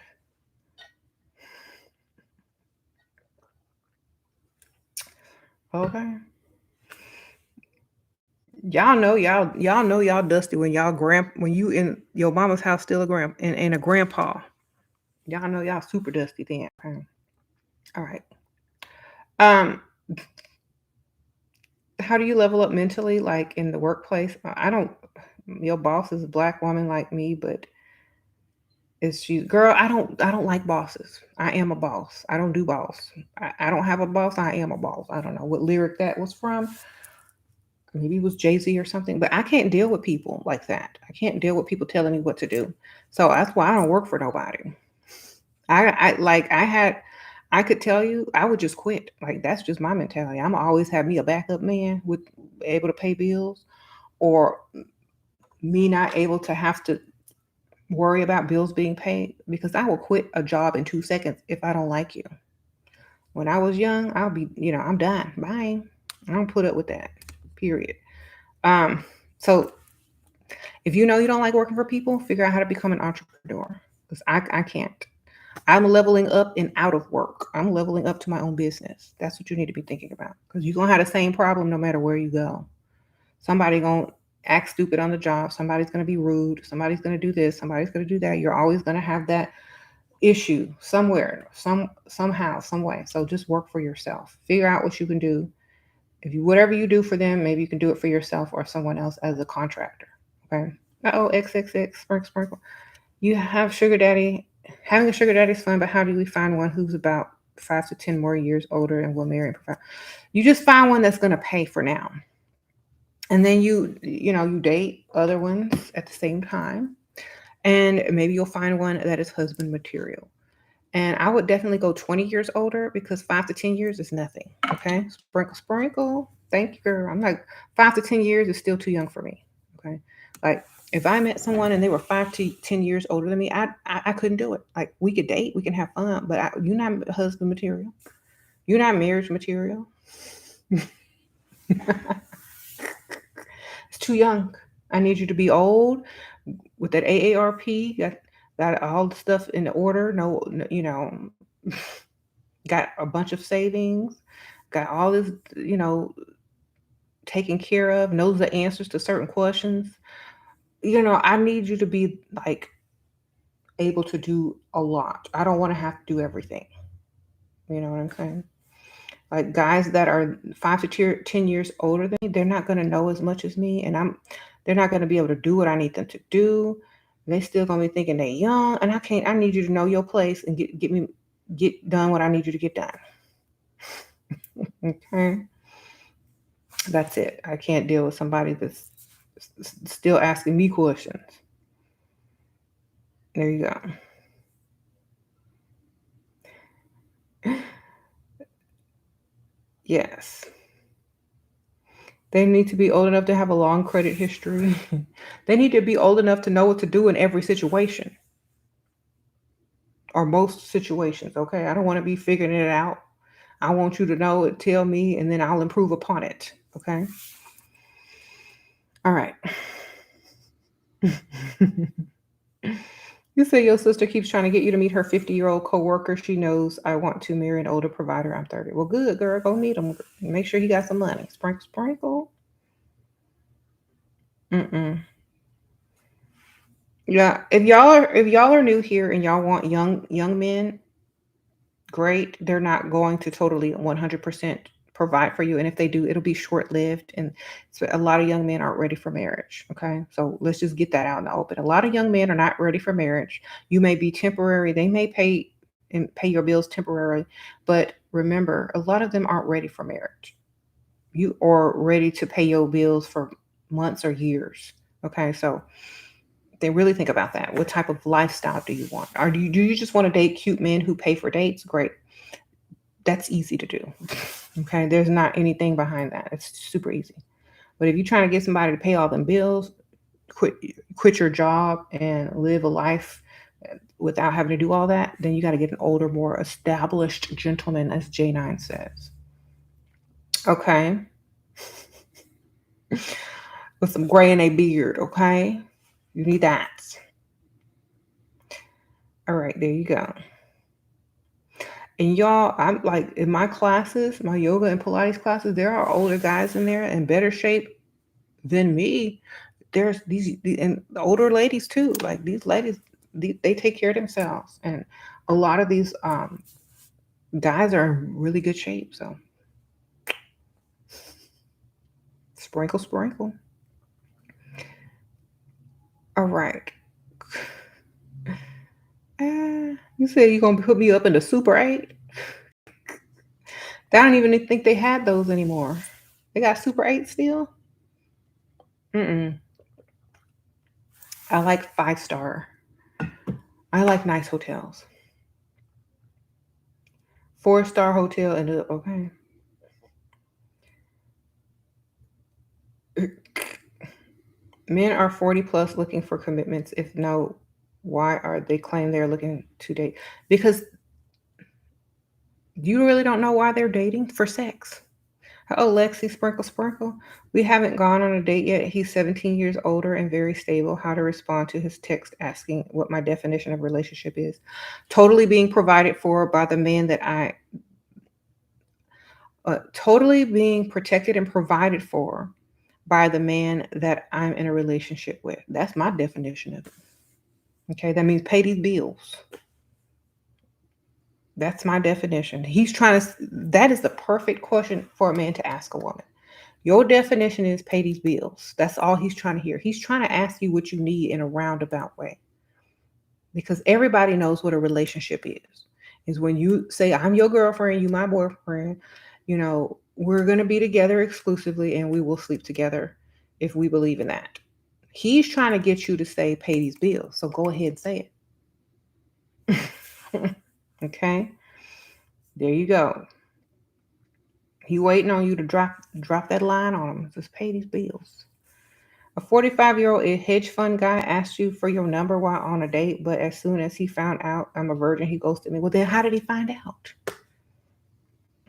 Okay. Y'all know y'all dusty when when you in your mama's house still and a grandpa. Y'all know y'all super dusty then. Okay. All right. Um, how do you level up mentally, like in the workplace? I don't. Your boss is a black woman like me, but is she girl? I don't like bosses. I am a boss. I don't do boss. I don't have a boss. I am a boss. I don't know what lyric that was from. Maybe it was Jay-Z or something, but I can't deal with people like that. I can't deal with people telling me what to do. So that's why I don't work for nobody. I could tell you I would just quit. Like that's just my mentality. I'm always have me a backup man with able to pay bills or me not able to have to worry about bills being paid because I will quit a job in 2 seconds if I don't like you. When I was young, I'll be, I'm done. Bye. I don't put up with that. Period. So if you know you don't like working for people, figure out how to become an entrepreneur. Because I can't. I'm leveling up and out of work. I'm leveling up to my own business. That's what you need to be thinking about. Because you're gonna have the same problem no matter where you go. Somebody gonna act stupid on the job. Somebody's gonna be rude. Somebody's gonna do this. Somebody's gonna do that. You're always gonna have that issue somewhere, somehow, some way. So just work for yourself. Figure out what you can do. If you whatever you do for them, maybe you can do it for yourself or someone else as a contractor. Okay. Uh-oh, XXX, sprinkle, sprinkle. You have sugar daddy. Having a sugar daddy is fun, but how do we find one who's about 5 to 10 more years older and will marry and provide? You just find one that's gonna pay for now. And then you date other ones at the same time. And maybe you'll find one that is husband material. And I would definitely go 20 years older because 5 to 10 years is nothing. Okay. Sprinkle, sprinkle. Thank you, girl. I'm like 5 to 10 years is still too young for me. Okay. Like if I met someone and they were 5 to 10 years older than me, I couldn't do it. Like we could date, we can have fun, but you're not husband material. You're not marriage material. It's too young. I need you to be old with that AARP. Got all the stuff in order. No, got a bunch of savings. Got all this, taken care of. Knows the answers to certain questions. I need you to be like able to do a lot. I don't want to have to do everything. You know what I'm saying? Like guys that are 5 to 10 years older than me, they're not going to know as much as me, and they're not going to be able to do what I need them to do. They still gonna be thinking they young, and I can't. I need you to know your place and get done what I need you to get done. Okay, that's it. I can't deal with somebody that's still asking me questions. There you go. Yes. They need to be old enough to have a long credit history. They need to be old enough to know what to do in every situation or most situations. Okay. I don't want to be figuring it out. I want you to know it, tell me, and then I'll improve upon it. Okay. All right. You say your sister keeps trying to get you to meet her 50-year-old coworker. She knows I want to marry an older provider. I'm 30. Well, good, girl. Go meet him. Make sure he got some money. Sprinkle, sprinkle. Mm-mm. Yeah, if y'all are new here and y'all want young men, great. They're not going to totally 100% provide for you, and if they do, it'll be short lived. And so a lot of young men aren't ready for marriage. Okay, so let's just get that out in the open. A lot of young men are not ready for marriage. You may be temporary. They may pay your bills temporarily, but remember, a lot of them aren't ready for marriage. You are ready to pay your bills for months or years. Okay, so they really think about that. What type of lifestyle do you want? Or do you just want to date cute men who pay for dates? Great. That's easy to do. Okay. There's not anything behind that. It's super easy. But if you're trying to get somebody to pay all them bills, quit quit your job and live a life without having to do all that, then you got to get an older, more established gentleman, as J9 says. Okay. with some gray in a beard, okay? You need that. All right, there you go. And y'all, I'm like in my classes, my yoga and Pilates classes, there are older guys in there in better shape than me. There's and the older ladies too. Like these ladies, they take care of themselves, and a lot of these guys are in really good shape. So sprinkle, sprinkle. All right. You said you're gonna put me up in the Super 8? I don't even think they had those anymore. They got Super 8 still? Mm-mm. I like 5-star. I like nice hotels. 4-star hotel and okay. Men are 40 plus looking for commitments. If no, why are they claim they're looking to date? Because you really don't know why they're dating for sex. Oh, Lexi, sprinkle, sprinkle. We haven't gone on a date yet. He's 17 years older and very stable. How to respond to his text asking what my definition of relationship is. Totally being provided for by the man that totally being protected and provided for by the man that I'm in a relationship with. That's my definition of it. Okay, that means pay these bills. That's my definition. He's trying to, that is the perfect question for a man to ask a woman. Your definition is pay these bills. That's all he's trying to hear. He's trying to ask you what you need in a roundabout way. Because everybody knows what a relationship is when you say, I'm your girlfriend, you my boyfriend, we're going to be together exclusively and we will sleep together if we believe in that. He's trying to get you to say, pay these bills. So go ahead and say it. Okay. There you go. He waiting on you to drop that line on him. Just pay these bills. A 45-year-old hedge fund guy asked you for your number while on a date, but as soon as he found out I'm a virgin, he ghosted me. Well, then how did he find out?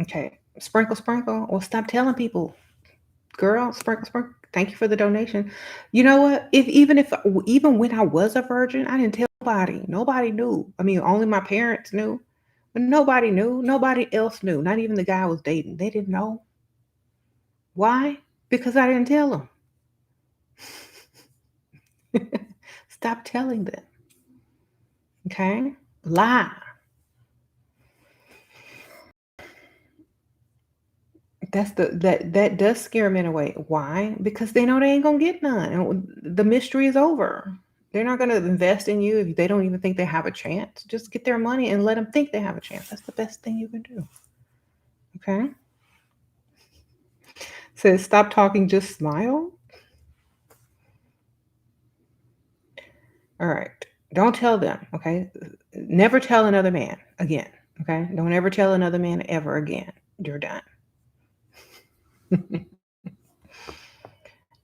Okay. Sprinkle, sprinkle. Well, stop telling people. Girl, sprinkle, sprinkle. Thank you for the donation. You know what? Even when I was a virgin, I didn't tell nobody. Nobody knew. I mean, only my parents knew. But nobody knew. Nobody else knew. Not even the guy I was dating. They didn't know. Why? Because I didn't tell them. Stop telling them. Okay? Lie. That does scare men away. Why? Because they know they ain't gonna get none. And the mystery is over. They're not gonna invest in you if they don't even think they have a chance. Just get their money and let them think they have a chance. That's the best thing you can do. Okay? Says stop talking, just smile. All right. Don't tell them, okay? Never tell another man again. Okay? Don't ever tell another man ever again. You're done.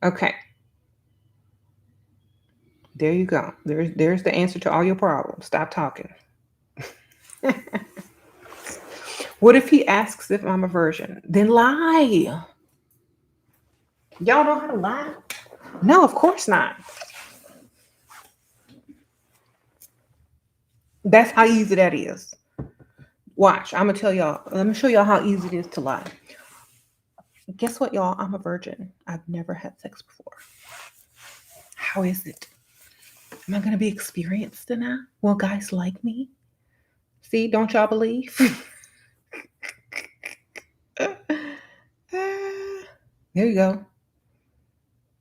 Okay. There you go. There's the answer to all your problems. Stop talking. What if he asks if I'm a virgin? Then lie. Y'all know how to lie? No, of course not. That's how easy that is. Watch, I'm gonna tell y'all. Let me show y'all how easy it is to lie. Guess what, y'all? I'm a virgin. I've never had sex before. How is it? Am I gonna be experienced enough? Will guys like me? See, don't y'all believe? There you go.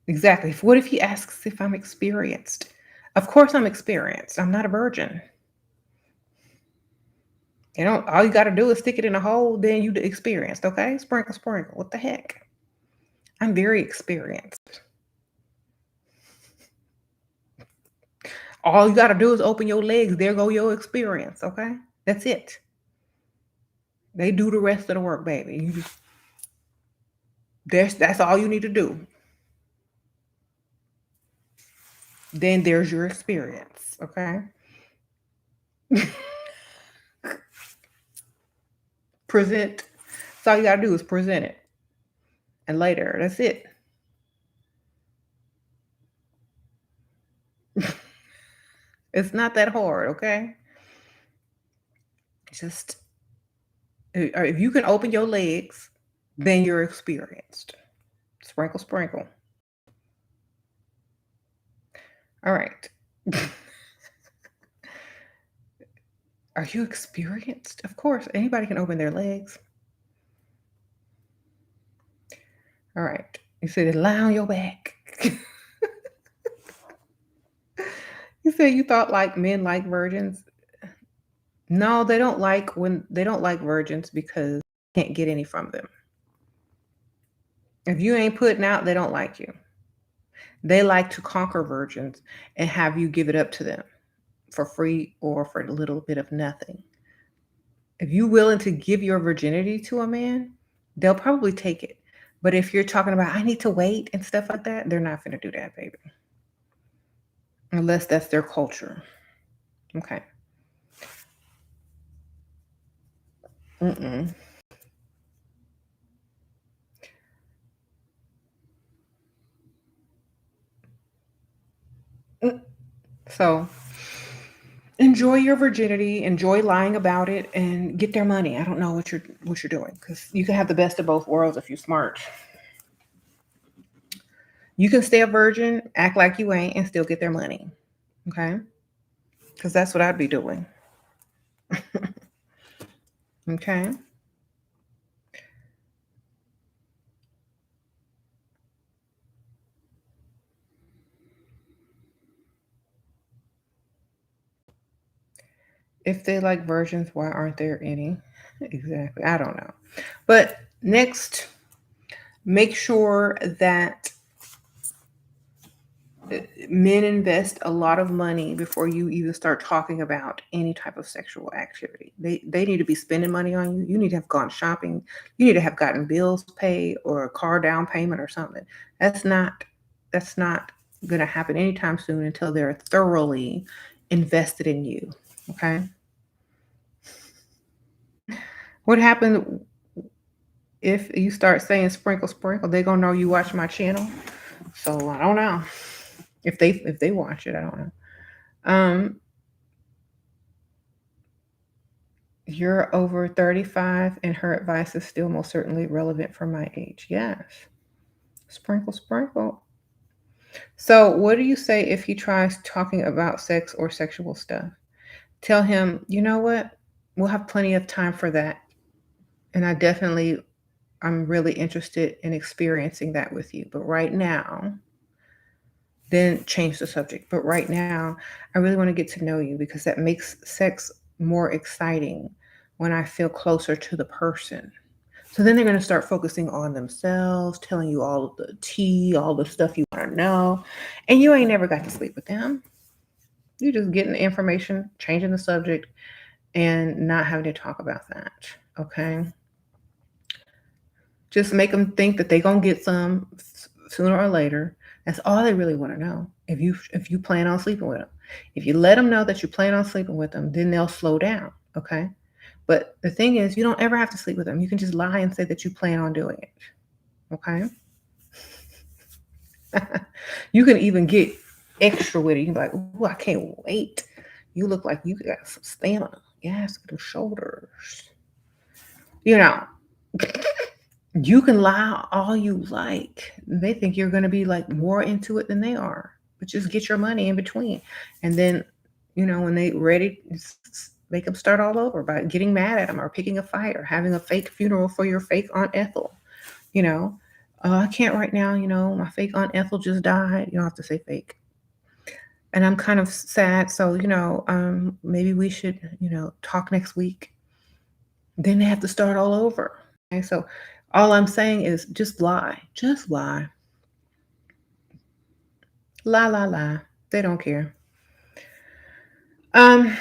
Exactly. What if he asks if I'm experienced? Of course I'm experienced. I'm not a virgin. All you got to do is stick it in a hole, then you experienced, okay? Sprinkle, sprinkle. What the heck? I'm very experienced. All you got to do is open your legs. There go your experience, okay? That's it. They do the rest of the work, baby. That's all you need to do. Then there's your experience, okay? Present. That's all you got to do is present it. And later, that's it. It's not that hard, okay? Just if you can open your legs, then you're experienced. Sprinkle, sprinkle. All right. Are you experienced? Of course, anybody can open their legs. All right. You said lie on your back. You said you thought like men like virgins. No, they don't like virgins because you can't get any from them. If you ain't putting out, they don't like you. They like to conquer virgins and have you give it up to them for free or for a little bit of nothing. If you're willing to give your virginity to a man, they'll probably take it. But if you're talking about, I need to wait and stuff like that, they're not going to do that, baby. Unless that's their culture. Okay. Mm-mm. Mm. So enjoy your virginity, enjoy lying about it, and get their money. I don't know what you're doing because you can have the best of both worlds if you're smart. You can stay a virgin, act like you ain't, and still get their money. Okay, because that's what I'd be doing. Okay. If they like virgins, why aren't there any? Exactly. I don't know. But next, make sure that men invest a lot of money before you even start talking about any type of sexual activity. They need to be spending money on you. You need to have gone shopping. You need to have gotten bills paid or a car down payment or something. That's not going to happen anytime soon until they're thoroughly invested in you. Okay? What happened if you start saying sprinkle sprinkle? They going to know you watch my channel. So I don't know. If they watch it, I don't know. Um You're over 35 and her advice is still most certainly relevant for my age. Yes. Sprinkle, sprinkle. So, what do you say if he tries talking about sex or sexual stuff? Tell him, you know what? We'll have plenty of time for that. And I'm really interested in experiencing that with you. But right now, then change the subject. But right now, I really want to get to know you because that makes sex more exciting when I feel closer to the person. So then they're going to start focusing on themselves, telling you all of the tea, all the stuff you want to know. And you ain't never got to sleep with them. You're just getting the information, changing the subject, and not having to talk about that. Okay. Just make them think that they're going to get some sooner or later. That's all they really want to know. If you plan on sleeping with them, if you let them know that you plan on sleeping with them, then they'll slow down. Okay. But the thing is, you don't ever have to sleep with them. You can just lie and say that you plan on doing it. Okay. You can even get extra with it. You can be like, "Ooh, I can't wait. You look like you got some stamina. Yes, the shoulders." You know, you can lie all you like. They think you're going to be like more into it than they are, but just get your money in between. And then, when they ready, make them start all over by getting mad at them or picking a fight or having a fake funeral for your fake Aunt Ethel. You know, I can't right now. My fake Aunt Ethel just died. You don't have to say fake. And I'm kind of sad. So, maybe we should, talk next week. Then they have to start all over. Okay. So all I'm saying is just lie. Just lie. Lie, lie, lie. They don't care. Um,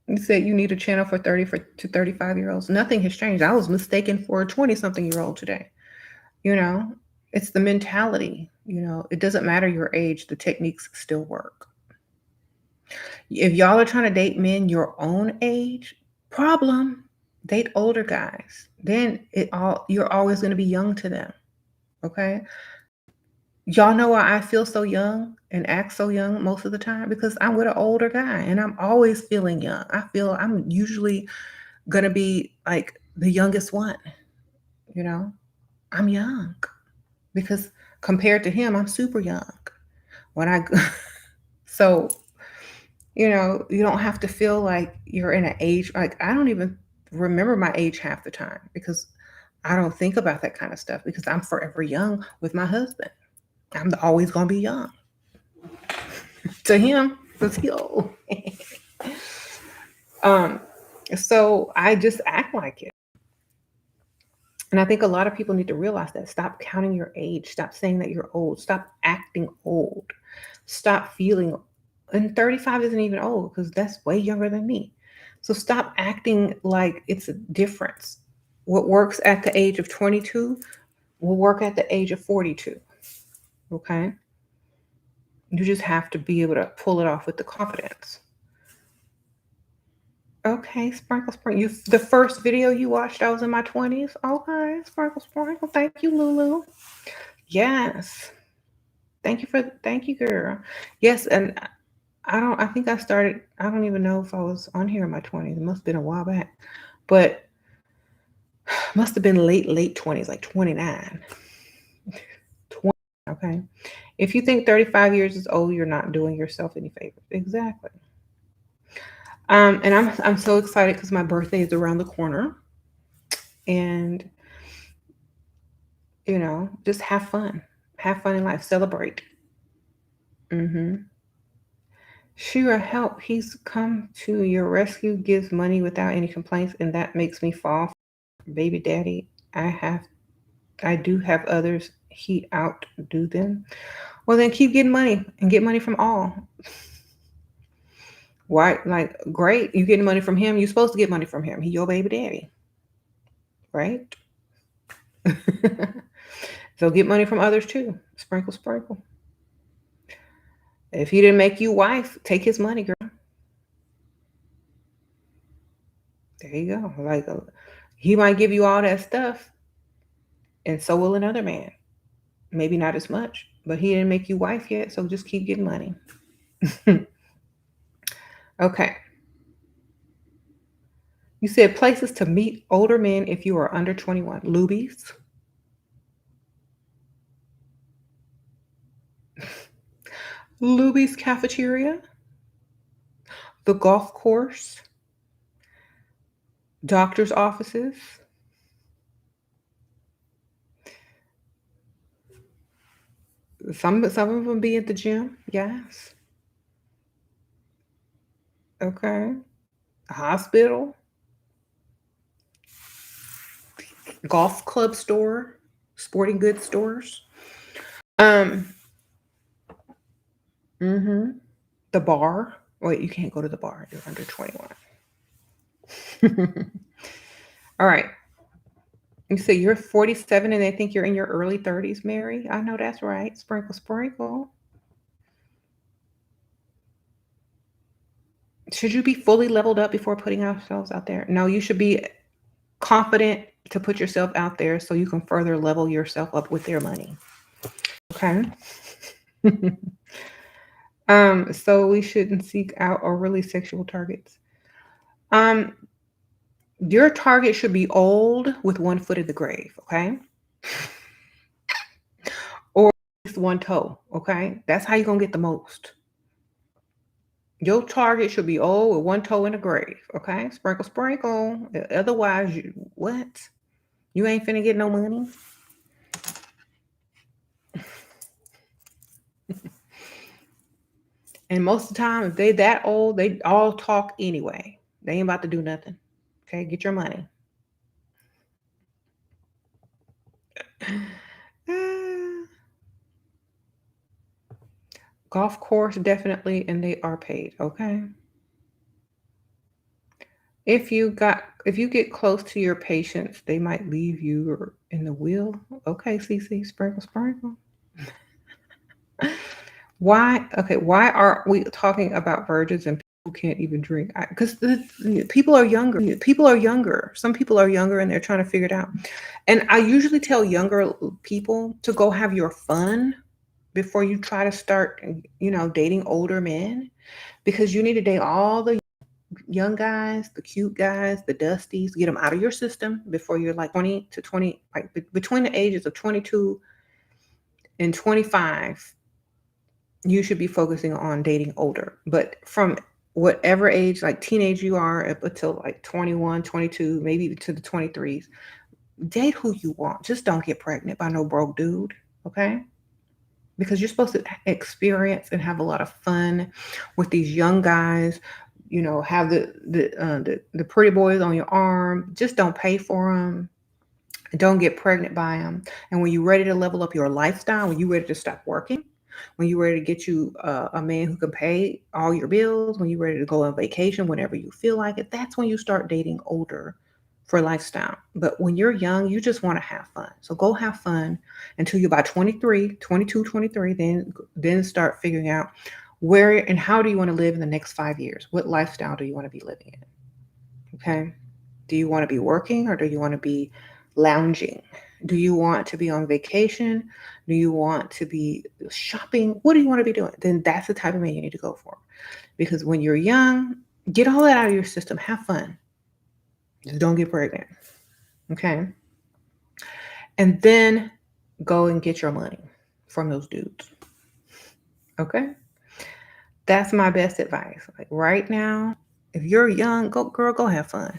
you said you need a channel for 35-year-olds. Nothing has changed. I was mistaken for a 20-something-year-old today. You know, it's the mentality. It doesn't matter your age, the techniques still work. If y'all are trying to date men your own age, problem. Date older guys. Then you're always going to be young to them. Okay? Y'all know why I feel so young and act so young most of the time? Because I'm with an older guy and I'm always feeling young. I feel I'm usually gonna be like the youngest one, you know? I'm young because compared to him, I'm super young. When I so, you don't have to feel like you're in an age like I don't even remember my age half the time because I don't think about that kind of stuff because I'm forever young with my husband. Always gonna be young to him because he old. um, so I just act like it. And I think a lot of people need to realize that. Stop counting your age. Stop saying that you're old. Stop acting old. Stop feeling. And 35 isn't even old because that's way younger than me. So stop acting like it's a difference. What works at the age of 22 will work at the age of 42. Okay. You just have to be able to pull it off with the confidence. Okay, sprinkle, sprinkle. The first video you watched, I was in my 20s. Okay, sprinkle, sprinkle. Thank you, Lulu. Yes. Thank you, girl. Yes, and I think I started, I don't even know if I was on here in my 20s. It must have been a while back. But must have been late 20s, like 29. 20, okay. If you think 35 years is old, you're not doing yourself any favors. Exactly. And I'm so excited because my birthday is around the corner. And just have fun. Have fun in life. Celebrate. Mm-hmm. Shira, help. He's come to your rescue, gives money without any complaints, and that makes me fall. Baby daddy, I do have others. He outdo them. Well, then keep getting money and get money from all. Why? Like, great. You getting money from him. You're supposed to get money from him. He your baby daddy, right? So get money from others too. Sprinkle, sprinkle. If he didn't make you wife, take his money, girl. There you go. Like, he might give you all that stuff, and so will another man. Maybe not as much, but he didn't make you wife yet, so just keep getting money. Okay. You said places to meet older men if you are under 21. Lubies, Lubies cafeteria, the golf course, doctor's offices. Some of them be at the gym. Yes. Okay. Hospital, golf club store, sporting goods stores. Um. Mm-hmm. The bar. Wait, you can't go to the bar. You're under 21. All right. You say you're 47 and they think you're in your early 30s, Mary. I know that's right. Sprinkle, sprinkle. Should you be fully leveled up before putting ourselves out there? No, you should be confident to put yourself out there so you can further level yourself up with their money. Okay. So we shouldn't seek out overly sexual targets. Um, your target should be old with one foot in the grave, okay? Or at least one toe, okay? That's how you're gonna get the most. Your target should be old with one toe in the grave, okay? Sprinkle, sprinkle. Otherwise, what? You ain't finna get no money. And most of the time, if they that old, they all talk anyway. They ain't about to do nothing. Okay, get your money. Uh, Golf course, definitely, and they are paid. Okay. If you get close to your patients, they might leave you or in the will. Okay, CC, sprinkle, sprinkle. Why? Okay, why are we talking about virgins and people who can't even drink? Because people are younger. People are younger. Some people are younger and they're trying to figure it out. And I usually tell younger people to go have your fun. before you try to start, dating older men, because you need to date all the young guys, the cute guys, the dusties, get them out of your system before you're like 20 to 20, like between the ages of 22 and 25. You should be focusing on dating older. But from whatever age, like teenage you are, up until like 21, 22, maybe to the 23s, date who you want. Just don't get pregnant by no broke dude, okay? Because you're supposed to experience and have a lot of fun with these young guys. Have the pretty boys on your arm. Just don't pay for them. Don't get pregnant by them. And when you're ready to level up your lifestyle, when you're ready to stop working, when you're ready to get you a man who can pay all your bills, when you're ready to go on vacation whenever you feel like it, that's when you start dating older for lifestyle. But when you're young, you just want to have fun. So go have fun until you're about 23, 22, 23. Then start figuring out where and how do you want to live in the next 5 years? What lifestyle do you want to be living in? Okay. Do you want to be working or do you want to be lounging? Do you want to be on vacation? Do you want to be shopping? What do you want to be doing? Then that's the type of man you need to go for. Because when you're young, get all that out of your system. Have fun. Just don't get pregnant. Okay. And then go and get your money from those dudes. Okay. That's my best advice. Like right now, if you're young, go have fun.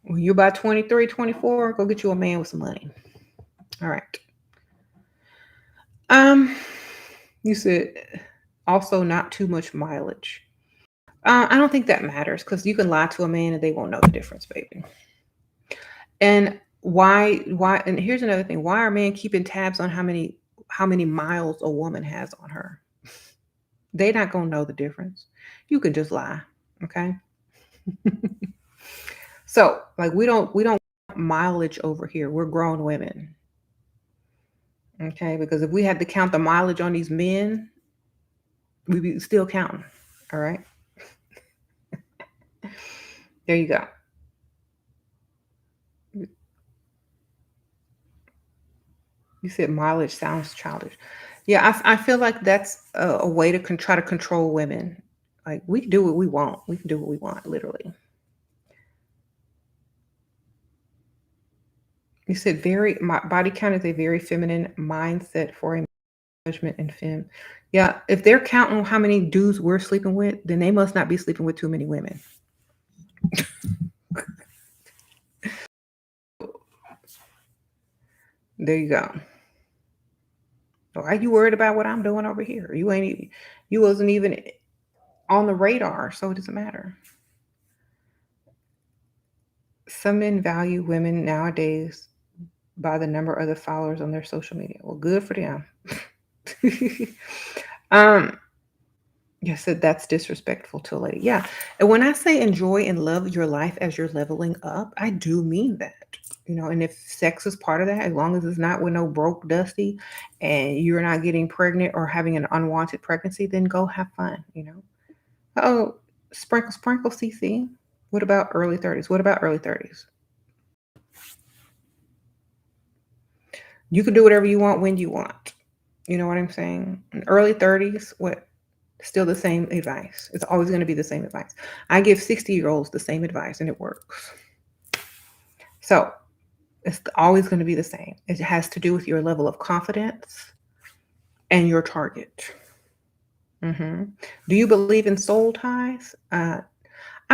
When you're about 23, 24, go get you a man with some money. All right. Um, you said also not too much mileage. I don't think that matters because you can lie to a man and they won't know the difference, baby. And why? And here's another thing: why are men keeping tabs on how many miles a woman has on her? They not gonna know the difference. You can just lie, okay? So, like, we don't mileage over here. We're grown women, okay? Because if we had to count the mileage on these men, we'd be still counting. All right, there you go. You said mileage sounds childish. Yeah, I feel like that's a way to try to control women. Like we can do what we want. We can do what we want, literally. You said my body count is a very feminine mindset for a judgment and fem. Yeah, if they're counting how many dudes we're sleeping with, then they must not be sleeping with too many women. There you go. Why are you worried about what I'm doing over here? You wasn't even on the radar, so it doesn't matter. Some men value women nowadays by the number of the followers on their social media. Well, good for them. um, you said that's disrespectful to a lady. Yeah. And when I say enjoy and love your life as you're leveling up, I do mean that. And if sex is part of that, as long as it's not with no broke dusty and you're not getting pregnant or having an unwanted pregnancy, then go have fun. Oh, sprinkle, sprinkle, CC. What about early 30s? What about early 30s? You can do whatever you want when you want. You know what I'm saying? In early 30s, what? Still the same advice. It's always going to be the same advice. I give 60-year-olds the same advice and it works. So it's always going to be the same. It has to do with your level of confidence and your target. hmm Do you believe in soul ties? I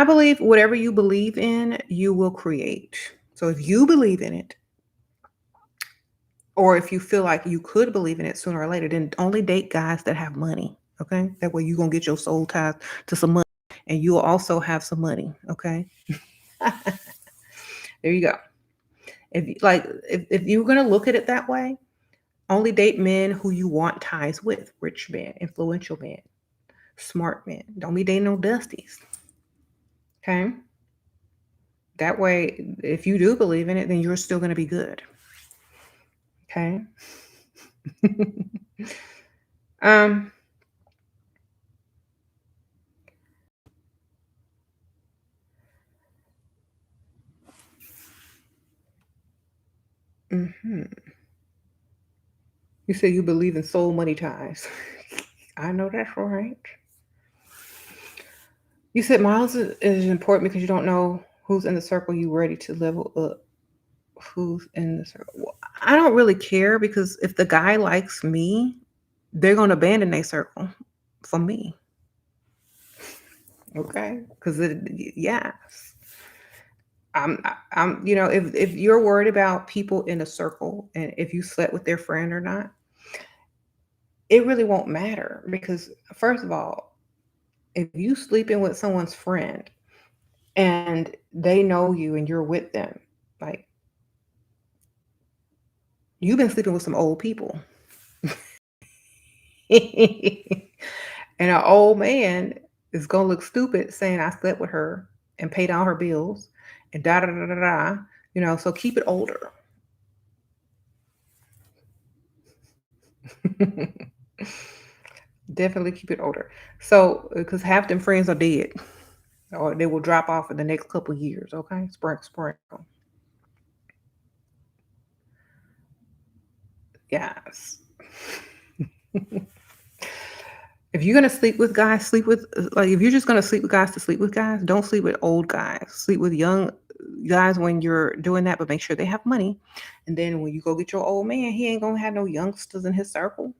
believe whatever you believe in, you will create. So if you believe in it, or if you feel like you could believe in it sooner or later, then only date guys that have money. Okay. That way you're going to get your soul ties to some money and you'll also have some money. Okay. There you go. If you're going to look at it that way, only date men who you want ties with, rich men, influential men, smart men. Don't be dating no dusties. Okay. That way, if you do believe in it, then you're still going to be good. Okay. um, mhm. You say you believe in soul money ties. I know that's right. You said miles is important because you don't know who's in the circle you ready to level up. Who's in the circle? Well, I don't really care because if the guy likes me, they're gonna abandon their circle for me. Okay? Because yes, if you're worried about people in a circle and if you slept with their friend or not, it really won't matter because first of all, if you sleeping with someone's friend and they know you and you're with them, like you've been sleeping with some old people. And an old man is gonna look stupid saying I slept with her and paid all her bills and da da da da da. So keep it older. Definitely keep it older. So, because half them friends are dead, or they will drop off in the next couple years. Okay, sprinkle, sprinkle. Yes. If you're gonna sleep with guys, sleep with like if you're just gonna sleep with guys to sleep with guys, don't sleep with old guys. Sleep with young guys when you're doing that, but make sure they have money. And then when you go get your old man, he ain't gonna have no youngsters in his circle.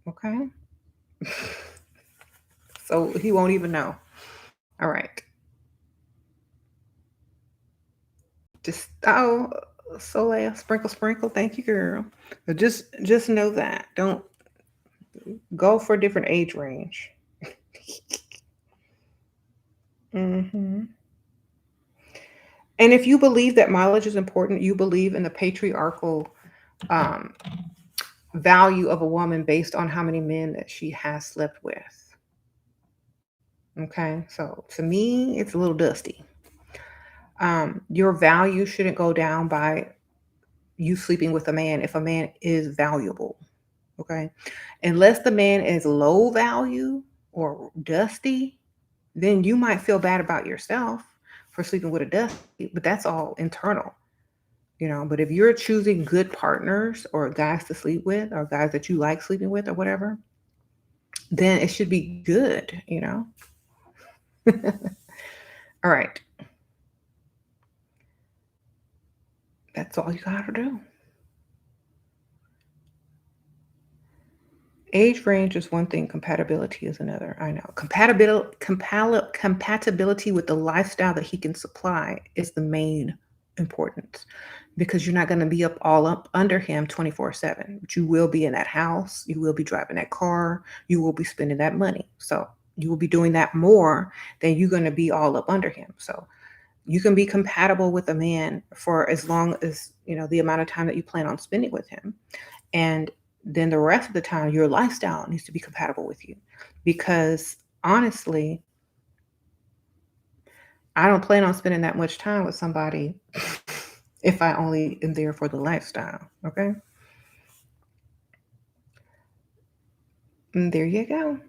Okay. So he won't even know. All right. Oh, Soleil, sprinkle, sprinkle. Thank you, girl. But just know that. Don't go for a different age range. Hmm. And if you believe that mileage is important, you believe in the patriarchal um, value of a woman based on how many men that she has slept with. Okay, so to me, it's a little dusty. Your value shouldn't go down by you sleeping with a man if a man is valuable. Okay, unless the man is low value or dusty, then you might feel bad about yourself for sleeping with a dusty, but that's all internal. But if you're choosing good partners or guys to sleep with or guys that you like sleeping with or whatever, then it should be good. All right. That's all you got to do. Age range is one thing, compatibility is another. I know. Compatibility with the lifestyle that he can supply is the main importance because you're not going to be all up under him 24/7. But you will be in that house, you will be driving that car, you will be spending that money. So you will be doing that more than you're going to be all up under him. So you can be compatible with a man for as long as, the amount of time that you plan on spending with him. And then the rest of the time, your lifestyle needs to be compatible with you. Because honestly, I don't plan on spending that much time with somebody if I only am there for the lifestyle. Okay. And there you go.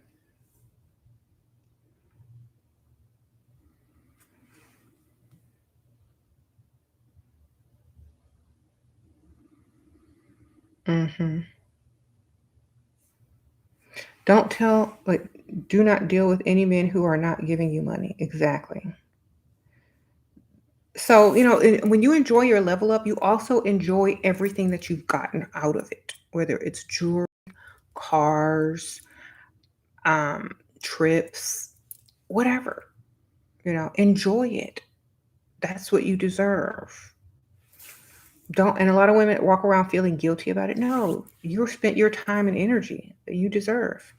Hmm. Don't tell, like, do not deal with any men who are not giving you money. Exactly. So, when you enjoy your level up, you also enjoy everything that you've gotten out of it, whether it's jewelry, cars, um, trips, whatever. Enjoy it. That's what you deserve. Don't, and a lot of women walk around feeling guilty about it. No, you spent your time and energy that you deserve.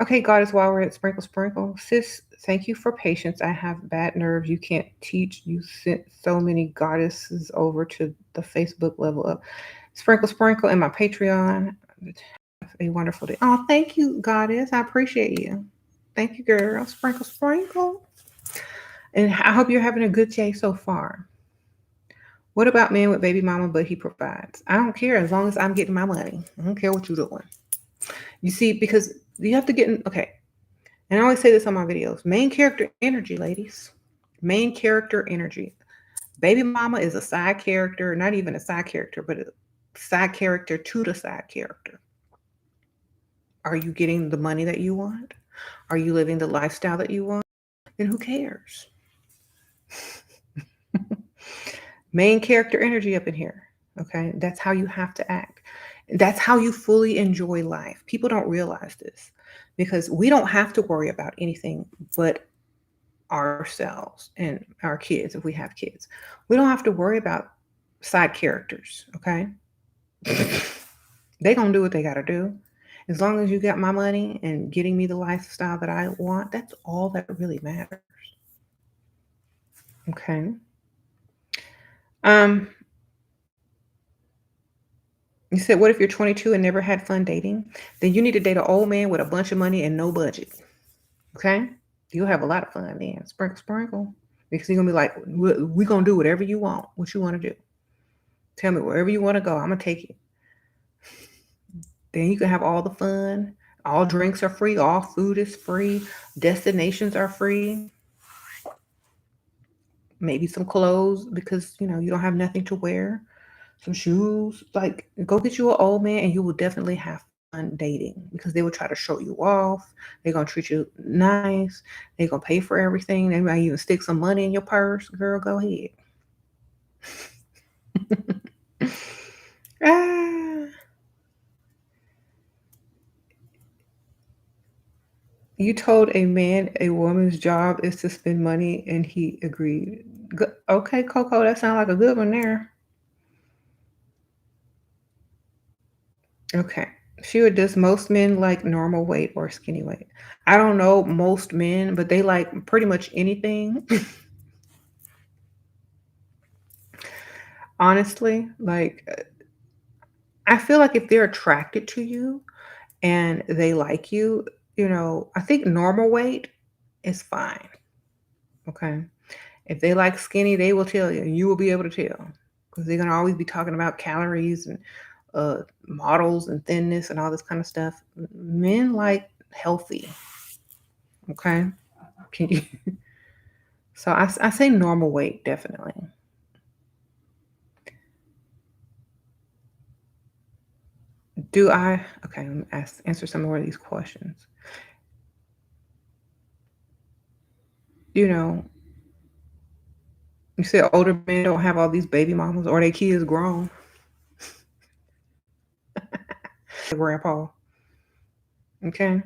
Okay, Goddess, while we're at Sprinkle Sprinkle, sis, thank you for patience. I have bad nerves. You can't teach. You sent so many goddesses over to the Facebook level up. Sprinkle Sprinkle and my Patreon. Have a wonderful day. Oh, thank you, Goddess. I appreciate you. Thank you, girl. Sprinkle Sprinkle. And I hope you're having a good day so far. What about men with baby mama, but he provides? I don't care as long as I'm getting my money. I don't care what you're doing. You see, because you have to get in, okay. And I always say this on my videos, main character energy, ladies. Main character energy. Baby mama is a side character, not even a side character, but side character to the side character. Are you getting the money that you want? Are you living the lifestyle that you want? Then who cares? Main character energy up in here. Okay. That's how you have to act. That's how you fully enjoy life. People don't realize this because we don't have to worry about anything but ourselves and our kids if we have kids. We don't have to worry about side characters. Okay. They gonna do what they gotta do. As long as you got my money and getting me the lifestyle that I want, that's all that really matters. Okay. Um, you said, what if you're 22 and never had fun dating? Then you need to date an old man with a bunch of money and no budget. Okay? You'll have a lot of fun then. Sprinkle, sprinkle. Because you're going to be like, we're going to do whatever you want. What you want to do. Tell me wherever you want to go. I'm going to take you. Then you can have all the fun. All drinks are free. All food is free. Destinations are free. Maybe some clothes because, you don't have nothing to wear. Some shoes. Like, go get you an old man and you will definitely have fun dating because they will try to show you off. They're going to treat you nice. They're going to pay for everything. They might even stick some money in your purse. Girl, go ahead. Ah, you told a man a woman's job is to spend money and he agreed. Okay, Coco, that sounds like a good one there. Okay. Does most men like normal weight or skinny weight? I don't know most men, but they like pretty much anything. Honestly, like I feel like if they're attracted to you and they like you, I think normal weight is fine. Okay. If they like skinny, they will tell you. You will be able to tell because they're gonna always be talking about calories and models and thinness and all this kind of stuff. Men like healthy. Okay. Can you? So I say normal weight definitely. Do I? Okay, let me answer some more of these questions. You know, you said older men don't have all these baby mamas or their kids grown. Grandpa. Okay.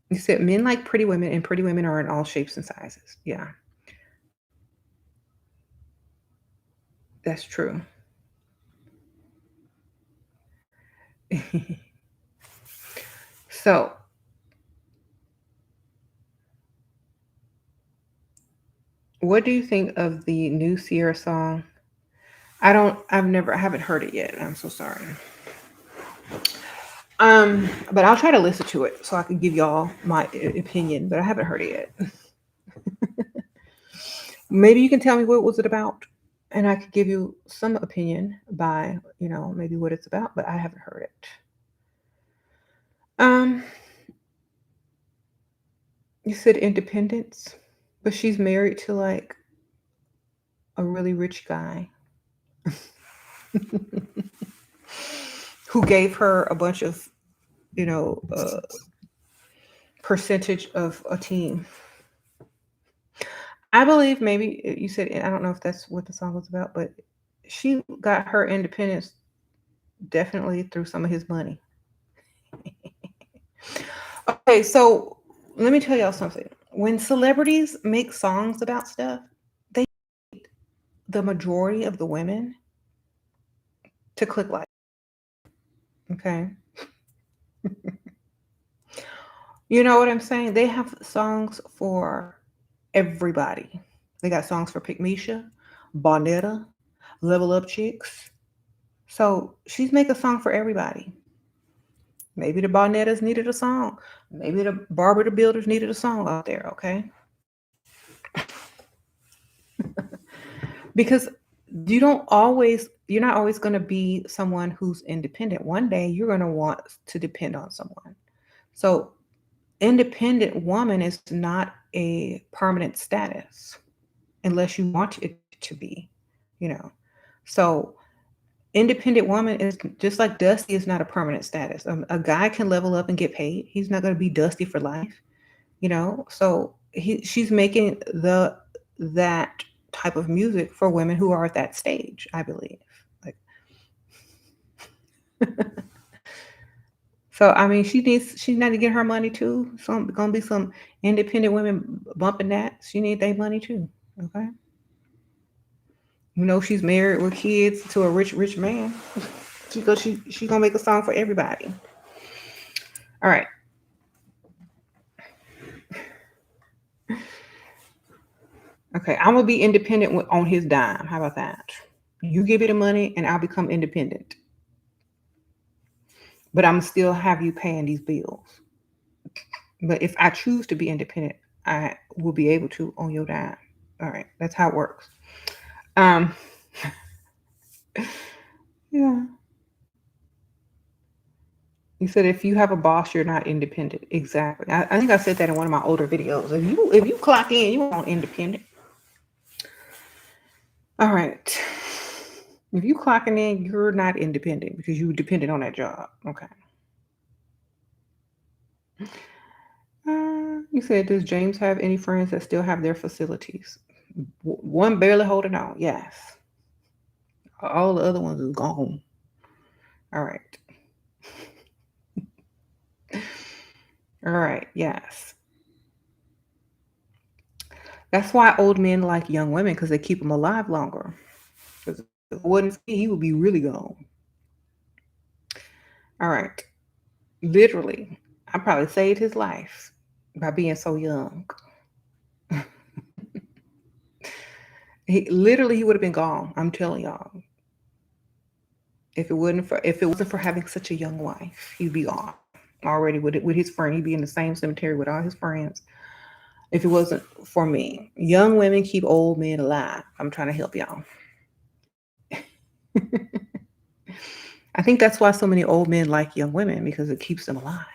You said men like pretty women and pretty women are in all shapes and sizes. Yeah, that's true. So, what do you think of the new Sierra song? I haven't heard it yet. I'm so sorry. But I'll try to listen to it so I can give y'all my opinion, but I haven't heard it yet. Maybe you can tell me what was it about, and I could give you some opinion by, maybe what it's about, but I haven't heard it. Um, you said independence, but she's married to like a really rich guy who gave her a bunch of, you know, uh, percentage of a team. I believe maybe you said, I don't know if that's what the song was about, but she got her independence definitely through some of his money. Okay, so let me tell y'all something. When celebrities make songs about stuff, they the majority of the women to click like. Okay. You know what I'm saying? They have songs for everybody. They got songs for Pick Misha, Bonetta, Level Up Chicks. So she's make a song for everybody. Maybe the Bonettas needed a song. Maybe the Barber the Builders needed a song out there, okay? Because you're not always going to be someone who's independent. One day you're going to want to depend on someone. So independent woman is not a permanent status unless you want it to be, you know. So independent woman is just like Dusty is not a permanent status. A guy can level up and get paid. He's not going to be Dusty for life, you know. So she's making that type of music for women who are at that stage, I believe. Like, so I mean, she need to get her money too. Some gonna be some independent women bumping that. She need their money too. Okay, you know she's married with kids to a rich man. She gonna make a song for everybody. All right. Okay, I'm gonna be independent on his dime. How about that? You give me the money, and I'll become independent. But I'm still have you paying these bills. But if I choose to be independent, I will be able to on your dime. All right, that's how it works. Um, yeah. You said if you have a boss, you're not independent. Exactly. I think I said that in one of my older videos. If you clock in, you aren't independent. All right. If you clocking in, you're not independent because you dependent on that job. Okay. You said, does James have any friends that still have their facilities? One barely holding on. Yes. All the other ones is gone. All right. All right. Yes. That's why old men like young women because they keep them alive longer. Because if it wasn't he would be really gone. All right. Literally, I probably saved his life by being so young. He would have been gone. I'm telling y'all. If it wasn't for having such a young wife, he'd be gone already with his friend. He'd be in the same cemetery with all his friends. If it wasn't for me, young women keep old men alive. I'm trying to help y'all. I think that's why so many old men like young women because it keeps them alive,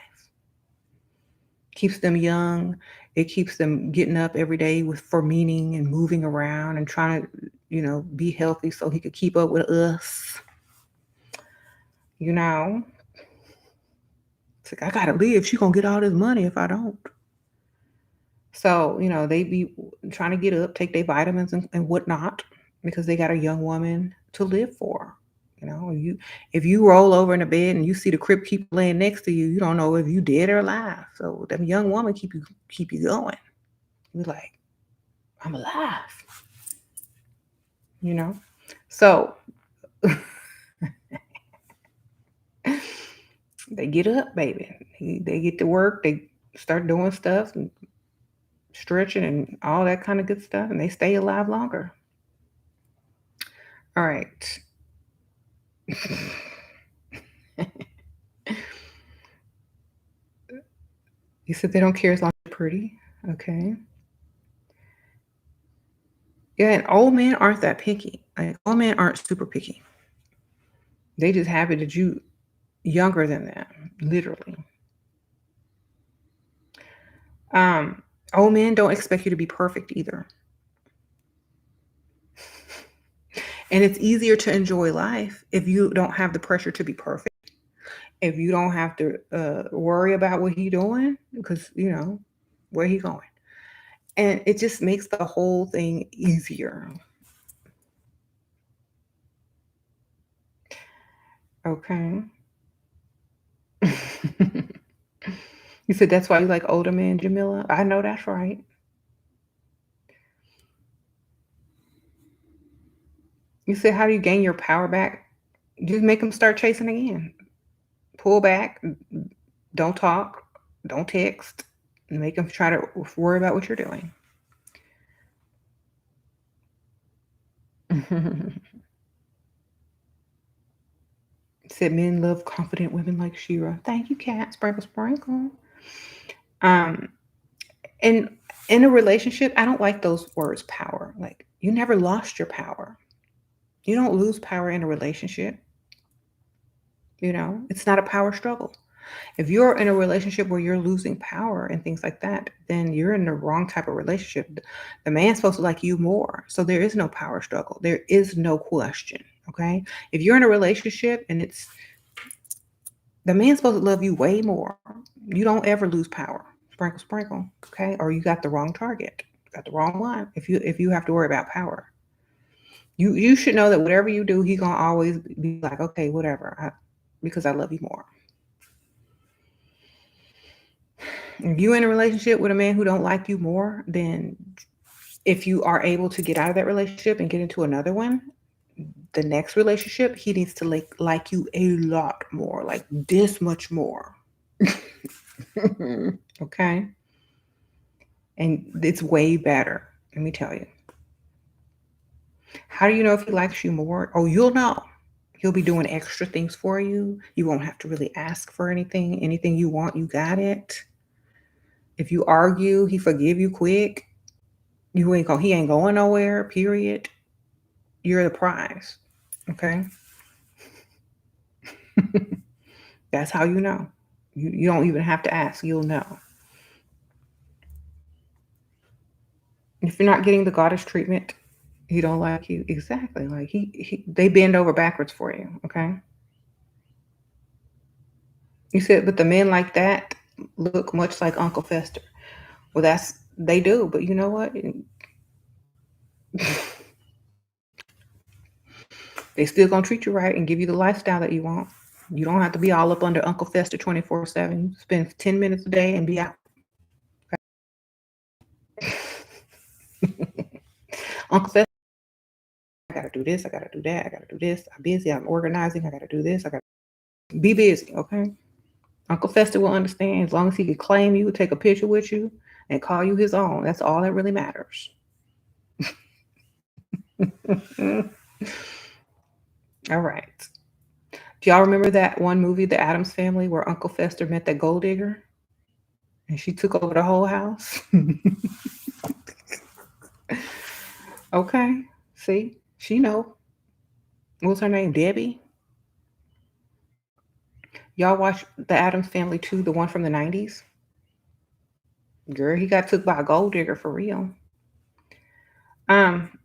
keeps them young. It keeps them getting up every day for meaning and moving around and trying to, be healthy so he could keep up with us. You know, it's like I gotta live. She gonna get all this money if I don't. So they be trying to get up, take their vitamins and whatnot because they got a young woman to live for. If you roll over in a bed and you see the crib keep laying next to you, you don't know if you dead or alive. So that young woman keep you going. You're like, I'm alive. So they get up, baby. They get to work. They start doing stuff and stretching and all that kind of good stuff, and they stay alive longer. All right. You said they don't care as long as they're pretty. Okay. Yeah, and old men aren't that picky. Like old men aren't super picky. They just happy that you younger than them, literally. Old men don't expect you to be perfect either. And it's easier to enjoy life if you don't have the pressure to be perfect. If you don't have to worry about what he doing, because where he going, and it just makes the whole thing easier. Okay. You said that's why you like older men, Jamila. I know that's right. You said, how do you gain your power back? Just make them start chasing again. Pull back. Don't talk. Don't text. Make them try to worry about what you're doing. Said men love confident women like Shira. Thank you, Cat. Sprinkle, sprinkle. Um, and in a relationship, I don't like those words, power. Like you never lost your power. You don't lose power in a relationship. It's not a power struggle. If you're in a relationship where you're losing power and things like that, then you're in the wrong type of relationship. The man's supposed to like you more. So there is no power struggle. There is no question. Okay. If you're in a relationship and it's the man's supposed to love you way more, you don't ever lose power. Sprinkle, sprinkle. Okay. Or you got the wrong target. Got the wrong one. If you have to worry about power, you should know that whatever you do, he's gonna always be like, okay, whatever, because I love you more. If you in a relationship with a man who don't like you more, then if you are able to get out of that relationship and get into another one, the next relationship, he needs to like you a lot more, like this much more. Okay? And it's way better. Let me tell you. How do you know if he likes you more? Oh, you'll know. He'll be doing extra things for you. You won't have to really ask for anything. Anything you want, you got it. If you argue, he forgive you quick. He ain't going nowhere, period. You're the prize. Okay? That's how you know. You don't even have to ask, you'll know. If you're not getting the goddess treatment, he don't like you. Exactly. Like he they bend over backwards for you. Okay. You said, but the men like that look much like Uncle Fester. Well, they do, but you know what? They still gonna treat you right and give you the lifestyle that you want. You don't have to be all up under Uncle Fester 24/7. You spend 10 minutes a day and be out. Uncle Fester, I gotta do this, I gotta do that, I gotta do this. I'm busy, I'm organizing, I gotta do this, I gotta be busy, okay? Uncle Fester will understand as long as he can claim you, take a picture with you, and call you his own. That's all that really matters. All right. Do y'all remember that one movie, The Addams Family, where Uncle Fester met that gold digger and she took over the whole house? Okay. See, she know. What's her name? Debbie. Y'all watch The Addams Family too, the one from the 90s? Girl, he got took by a gold digger for real. Um,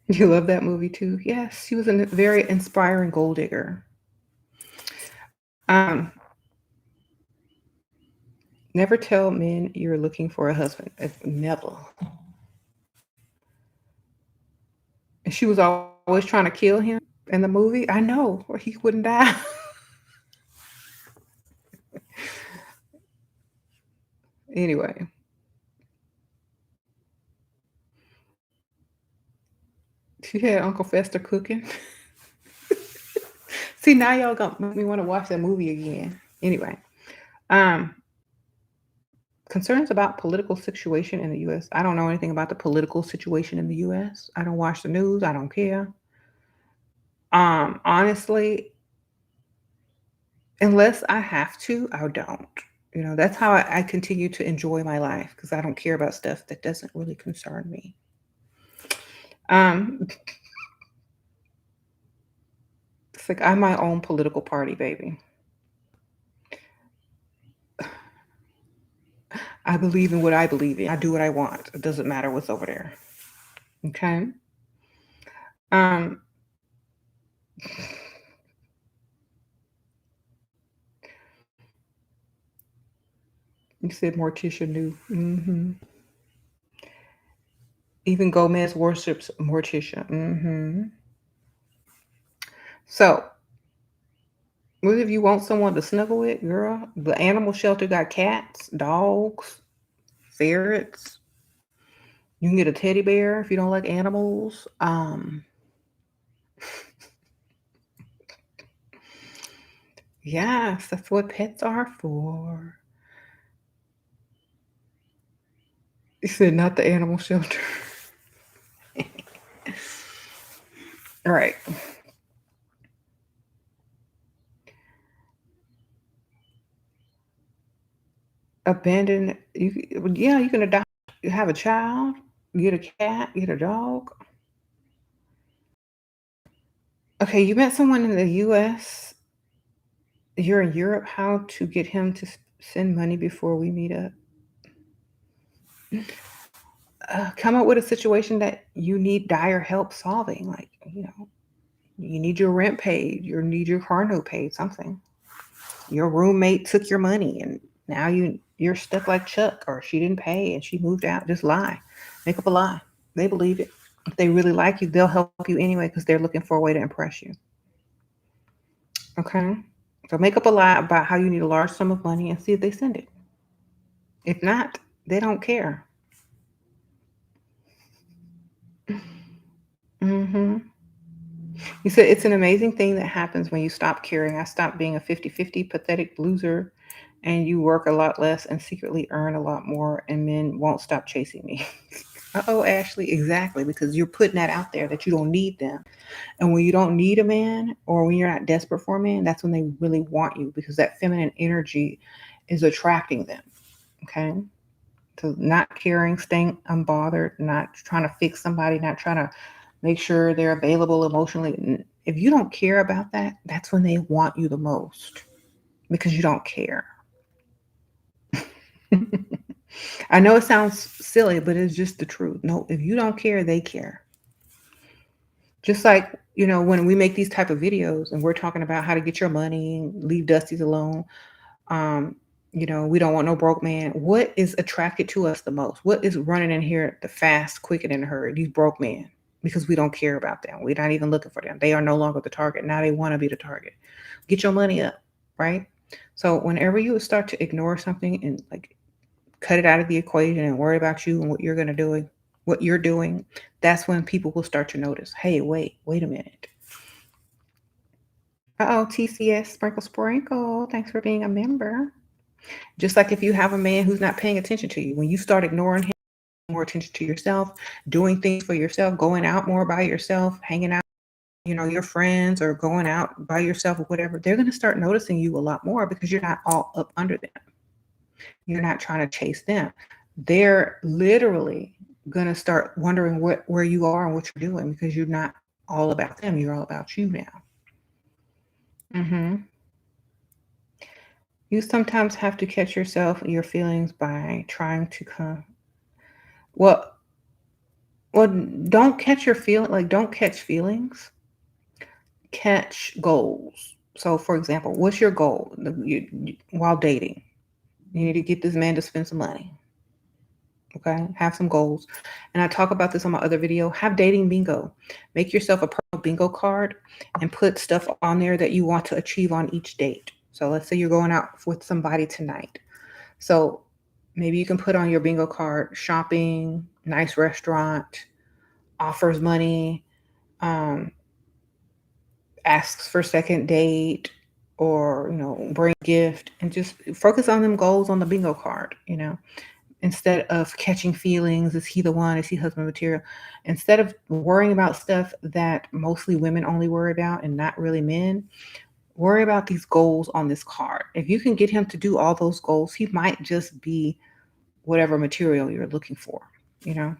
you love that movie too? Yes, she was a very inspiring gold digger. Um, never tell men you're looking for a husband. Never. And she was always trying to kill him in the movie. I know, or he wouldn't die. Anyway, she had Uncle Fester cooking. See, now y'all gonna make me want to watch that movie again. Anyway, um, concerns about political situation in the U.S. I don't know anything about the political situation in the U.S. I don't watch the news. I don't care. Honestly, unless I have to, I don't. That's how I continue to enjoy my life because I don't care about stuff that doesn't really concern me. Um, it's like I'm my own political party, baby. I believe in what I believe in. I do what I want. It doesn't matter what's over there. Okay. Um, you said Morticia knew. Even Gomez worships Morticia. So, what if you want someone to snuggle with, girl? The animal shelter got cats, dogs, ferrets. You can get a teddy bear if you don't like animals. Yes, that's what pets are for. You said not the animal shelter. All right. Abandon. Yeah, you can adopt. You have a child. Get a cat. Get a dog. Okay, you met someone in the U.S. You're in Europe. How to get him to send money before we meet up? come up with a situation that you need dire help solving. Like, you need your rent paid, you need your car note paid, something. Your roommate took your money and now you're stuck like Chuck, or she didn't pay and she moved out. Just lie. Make up a lie. They believe it. If they really like you, they'll help you anyway because they're looking for a way to impress you. Okay? So make up a lie about how you need a large sum of money and see if they send it. If not, they don't care. Hmm. You said it's an amazing thing that happens when you stop caring. I stopped being a 50-50 pathetic loser, and you work a lot less and secretly earn a lot more, and men won't stop chasing me. Uh-oh, Ashley, exactly, because you're putting that out there that you don't need them. And when you don't need a man, or when you're not desperate for a man, that's when they really want you, because that feminine energy is attracting them. Okay? So not caring, staying unbothered, not trying to fix somebody, not trying to make sure they're available emotionally. If you don't care about that, that's when they want you the most, because you don't care. I know it sounds silly, but it's just the truth. No, if you don't care, they care. Just like, when we make these type of videos and we're talking about how to get your money, leave Dusties alone, um, we don't want no broke man. What is attracted to us the most? What is running in here the fast, quick, and in a hurry? These broke men, because we don't care about them. We're not even looking for them. They are no longer the target. Now they want to be the target. Get your money up, right? So whenever you start to ignore something and like cut it out of the equation and worry about you and what you're gonna do, what you're doing, that's when people will start to notice. Hey, wait a minute. Uh-oh, TCS Sprinkle Sprinkle. Thanks for being a member. Just like if you have a man who's not paying attention to you, when you start ignoring him, more attention to yourself, doing things for yourself, going out more by yourself, hanging out, your friends, or going out by yourself or whatever, they're going to start noticing you a lot more because you're not all up under them. You're not trying to chase them. They're literally going to start wondering where you are and what you're doing, because you're not all about them. You're all about you now. Hmm. You sometimes have to catch yourself and your feelings by trying to come. Well, Well, don't catch your feel like, don't catch feelings, catch goals. So, for example, what's your goal while dating? You need to get this man to spend some money. Okay, have some goals. And I talk about this on my other video. Have dating bingo. Make yourself a personal bingo card and put stuff on there that you want to achieve on each date. So, let's say you're going out with somebody tonight. So, maybe you can put on your bingo card shopping, nice restaurant, offers money, um, asks for second date, or bring gift, and just focus on them goals on the bingo card, instead of catching feelings. Is he the one? Is he husband material? Instead of worrying about stuff that mostly women only worry about and not really men, worry about these goals on this card. If you can get him to do all those goals, he might just be whatever material you're looking for, you know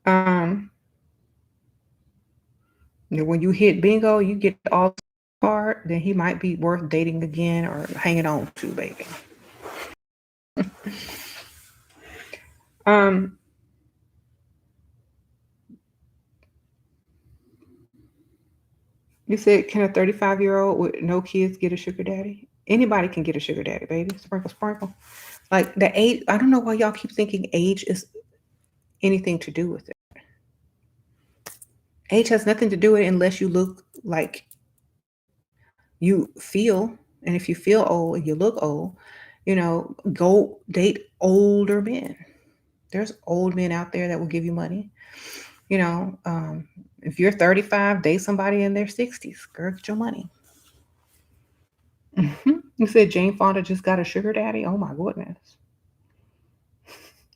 um when you hit bingo, you get all card, then he might be worth dating again or hanging on to, baby. Um, you said, can a 35-year-old with no kids get a sugar daddy? Anybody can get a sugar daddy, baby. Sprinkle, sprinkle. Like the age, I don't know why y'all keep thinking age is anything to do with it. Age has nothing to do with it unless you look like you feel. And if you feel old and you look old, go date older men. There's old men out there that will give you money. You know, um, if you're 35, date somebody in their 60s. Girl, get your money. You said Jane Fonda just got a sugar daddy? Oh my goodness.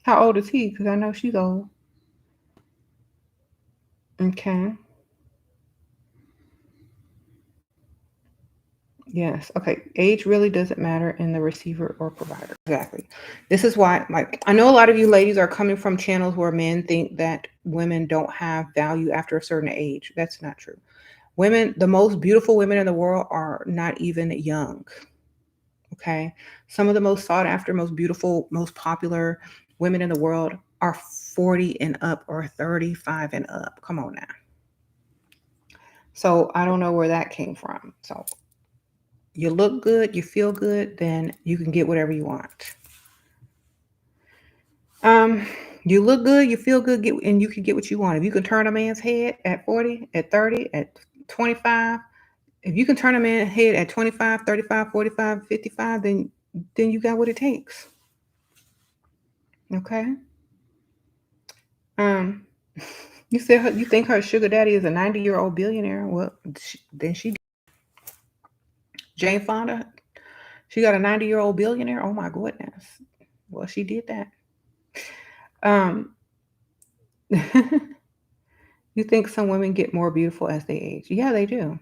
How old is he? Because I know she's old. Okay. Yes. Okay. Age really doesn't matter in the receiver or provider. Exactly. This is why, like, I know a lot of you ladies are coming from channels where men think that women don't have value after a certain age. That's not true. Women, the most beautiful women in the world are not even young. Okay. Some of the most sought after, most beautiful, most popular women in the world are 40 and up or 35 and up. Come on now. So I don't know where that came from. So you look good, you feel good, then you can get whatever you want. Um, you look good, you feel good, and you can get what you want. If you can turn a man's head at 40, at 30, at 25, if you can turn a man's head at 25, 35, 45, 55, then you got what it takes. Okay? Um, you said you think her sugar daddy is a 90-year-old billionaire. Well, then she Jane Fonda, she got a 90-year-old billionaire. Oh my goodness. Well, she did that. Um, you think some women get more beautiful as they age? Yeah, they do.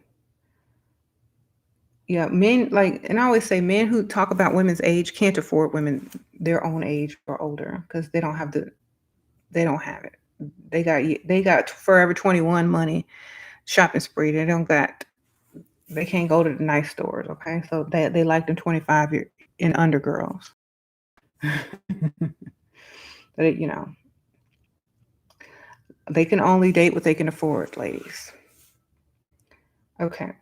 Yeah, men like, and I always say men who talk about women's age can't afford women their own age or older because they don't have it. They got Forever 21 money, shopping spree. They can't go to the nice stores. Okay, so they like them 25 year and under girls. But they can only date what they can afford, ladies. Okay.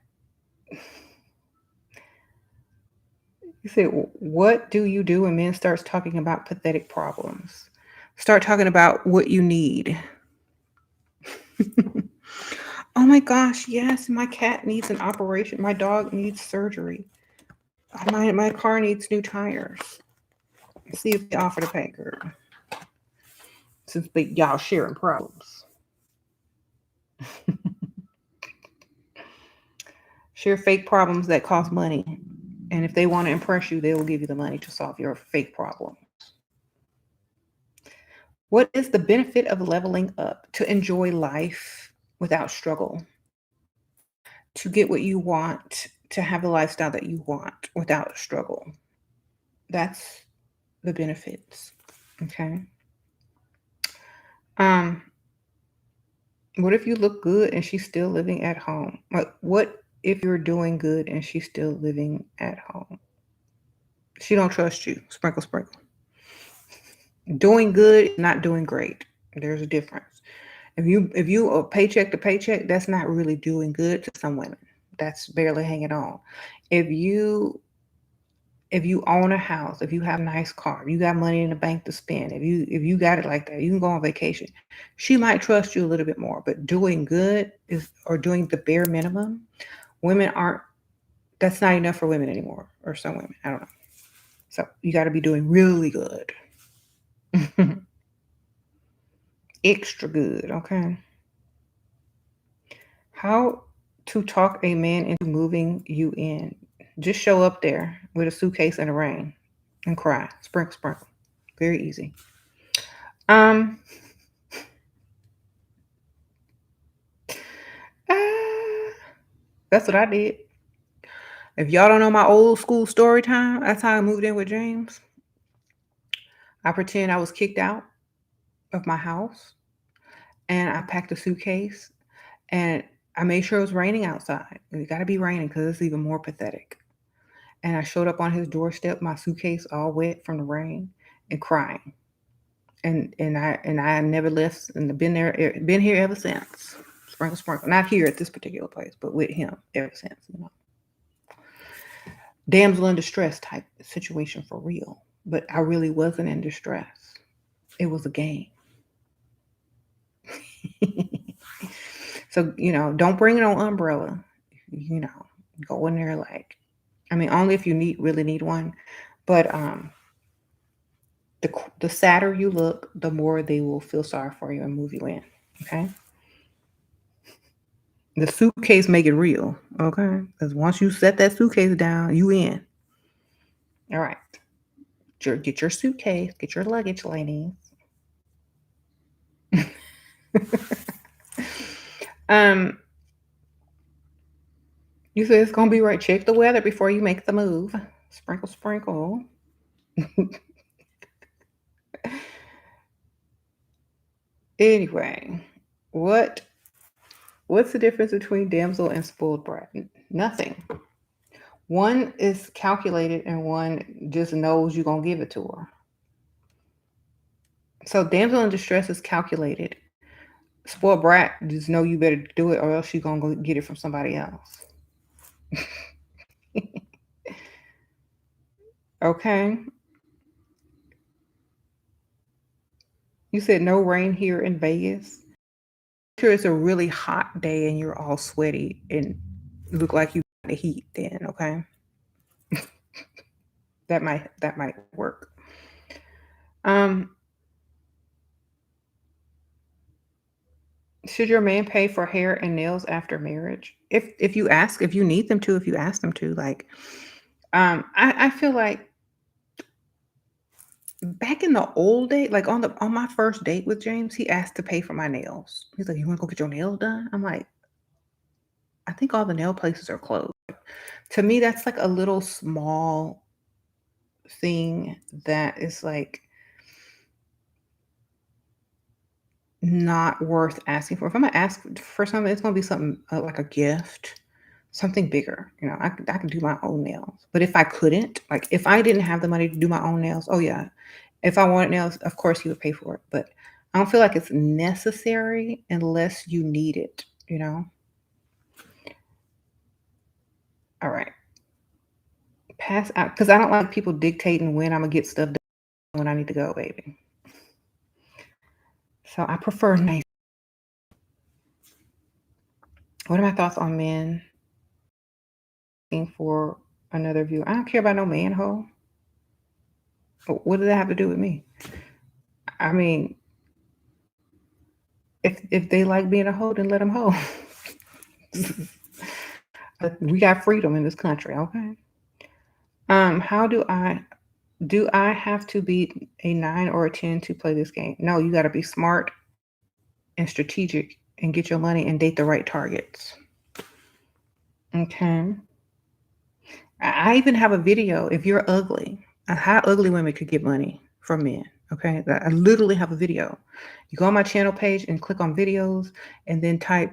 You say, what do you do when men starts talking about pathetic problems? Start talking about what you need. Oh my gosh, yes, my cat needs an operation. My dog needs surgery. My car needs new tires. See if they offer to pay, girl. Since y'all sharing problems. Share fake problems that cost money. And if they want to impress you, they will give you the money to solve your fake problem. What is the benefit of leveling up? To enjoy life without struggle, to get what you want, to have the lifestyle that you want without struggle. That's the benefits. Okay. Um, what if you look good and she's still living at home? Like, what if you're doing good and she's still living at home? She don't trust you. Sprinkle, sprinkle. Doing good, not doing great. There's a difference. If you are paycheck to paycheck, that's not really doing good to some women. That's barely hanging on. If you if you own a house, if you have a nice car, if you got money in the bank to spend, if you got it like that, you can go on vacation. She might trust you a little bit more, but doing good is or doing the bare minimum, women aren't that's not enough for women anymore, or some women. I don't know. So you got to be doing really good. Extra good, okay? How to talk a man into moving you in. Just show up there with a suitcase in the rain and cry. Sprinkle, sprinkle. Very easy. Um, ah, that's what I did. If y'all don't know my old school story time, that's how I moved in with James. I pretend I was kicked out of my house and I packed a suitcase and I made sure it was raining outside. It got to be raining because it's even more pathetic. And I showed up on his doorstep, my suitcase all wet from the rain and crying. And I never left and been here ever since. Sprinkle, sprinkle. Not here at this particular place, but with him ever since. Damsel in distress type situation for real. But I really wasn't in distress. It was a game. So, don't bring no umbrella. You know, go in there like, I mean, only if you really need one. But the sadder you look, the more they will feel sorry for you and move you in. Okay. The suitcase make it real. Okay. Because once you set that suitcase down, you in. All right. Get your suitcase, get your luggage, ladies. um, you said it's gonna be right. Check the weather before you make the move. Sprinkle, sprinkle. Anyway, what's the difference between damsel and spoiled brat? Nothing. One is calculated and one just knows you're gonna give it to her. So damsel in distress is calculated. Spoiled brat just know you better do it or else you gonna go get it from somebody else. Okay. You said no rain here in Vegas. Sure, it's a really hot day and you're all sweaty and look like you got the heat then, okay? That might work. Um, should your man pay for hair and nails after marriage? If you need them to, if you ask them to, like I feel like back in the old day, like on my first date with James, he asked to pay for my nails. He's like, "You want to go get your nails done?" I'm like, "I think all the nail places are closed." To me, that's like a little small thing that is like not worth asking for. If I'm gonna ask for something, it's gonna be something like a gift, something bigger. I can do my own nails. But if I couldn't, like if I didn't have the money to do my own nails, oh yeah, if I wanted nails, of course he would pay for it. But I don't feel like it's necessary unless you need it. All right, pass out because I don't like people dictating when I'm gonna get stuff done when I need to go, baby. So I prefer nice. What are my thoughts on men looking for another view? I don't care about no manhole. What does that have to do with me? I mean, if they like being a hoe, then let them hoe. We got freedom in this country, okay? How do I have to be a 9 or a 10 to play this game? No, you got to be smart and strategic and get your money and date the right targets. Okay. I even have a video. If you're ugly, how ugly women could get money from men. Okay. I literally have a video. You go on my channel page and click on videos and then type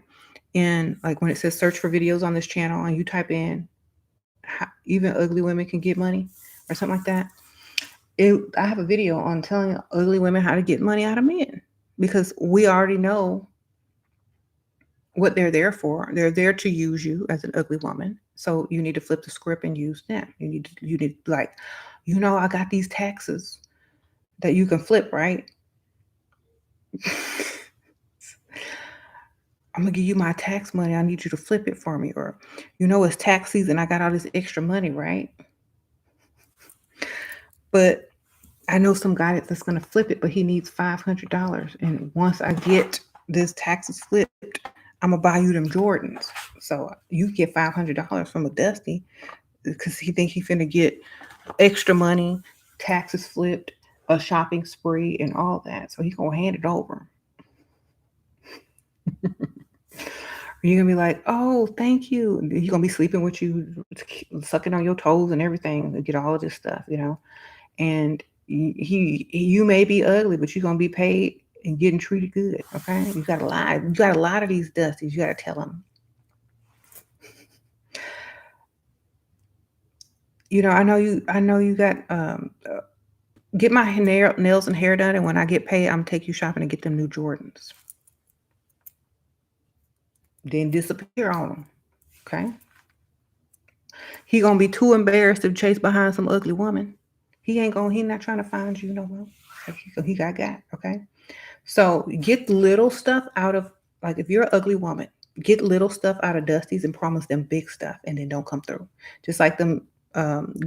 in, like when it says search for videos on this channel, and you type in how even ugly women can get money or something like that. I have a video on telling ugly women how to get money out of men because we already know what they're there for. They're there to use you as an ugly woman. So you need to flip the script and use them. You need like, I got these taxes that you can flip, right? I'm gonna give you my tax money. I need you to flip it for me. Or, it's tax season. I got all this extra money, right? But I know some guy that's gonna flip it, but he needs $500. And once I get this taxes flipped, I'm gonna buy you them Jordans. So you get $500 from a Dusty because he think he finna get extra money, taxes flipped, a shopping spree, and all that. So he gonna hand it over. You're gonna be like, "Oh, thank you." He gonna be sleeping with you, sucking on your toes and everything to get all of this stuff. And you may be ugly, but you're gonna be paid and getting treated good. Okay, you gotta lie. You got a lot of these dusties. You gotta tell them. I know you. I know you got. Get my nails and hair done, and when I get paid, I'm gonna take you shopping and get them new Jordans. Then disappear on them. Okay. He gonna be too embarrassed to chase behind some ugly woman. He not trying to find you no more. He got. Okay. So get little stuff out of, like, if you're an ugly woman, get little stuff out of Dusty's and promise them big stuff and then don't come through. Just like them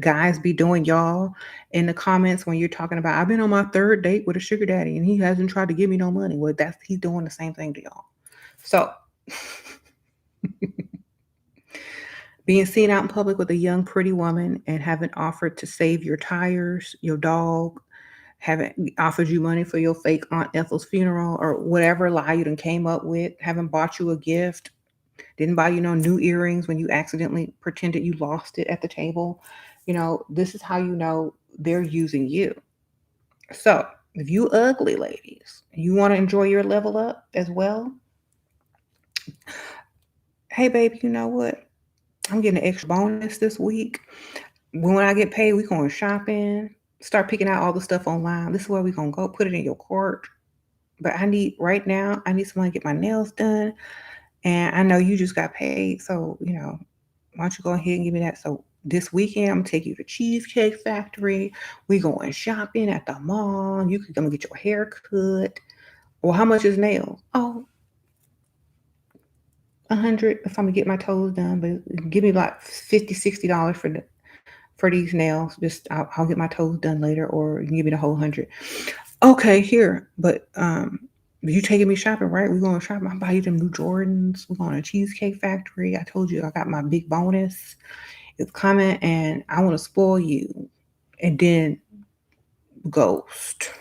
guys be doing y'all in the comments when you're talking about, I've been on my third date with a sugar daddy and he hasn't tried to give me no money. Well, he's doing the same thing to y'all. So being seen out in public with a young, pretty woman and having offered to save your tires, your dog, haven't offered you money for your fake Aunt Ethel's funeral or whatever lie you done came up with, haven't bought you a gift, didn't buy you no new earrings when you accidentally pretended you lost it at the table. This is how you know they're using you. So if you ugly ladies, you want to enjoy your level up as well. Hey, baby, you know what? I'm getting an extra bonus this week. When I get paid, we going shopping. Start picking out all the stuff online. This is where we gonna go. Put it in your cart. But I need right now. I need someone to get my nails done. And I know you just got paid, so why don't you go ahead and give me that? So this weekend, I'm gonna take you to Cheesecake Factory. We going shopping at the mall. You can come get your hair cut. Well, how much is nails? Oh, 100 if I'm gonna get my toes done, but give me like $50, $60 for these nails. Just I'll get my toes done later, or you can give me the whole 100. Okay, here, but you taking me shopping, right? We're going shopping. I'm buy you them new Jordans. We're going to Cheesecake Factory. I told you I got my big bonus. It's coming, and I want to spoil you. And then ghost.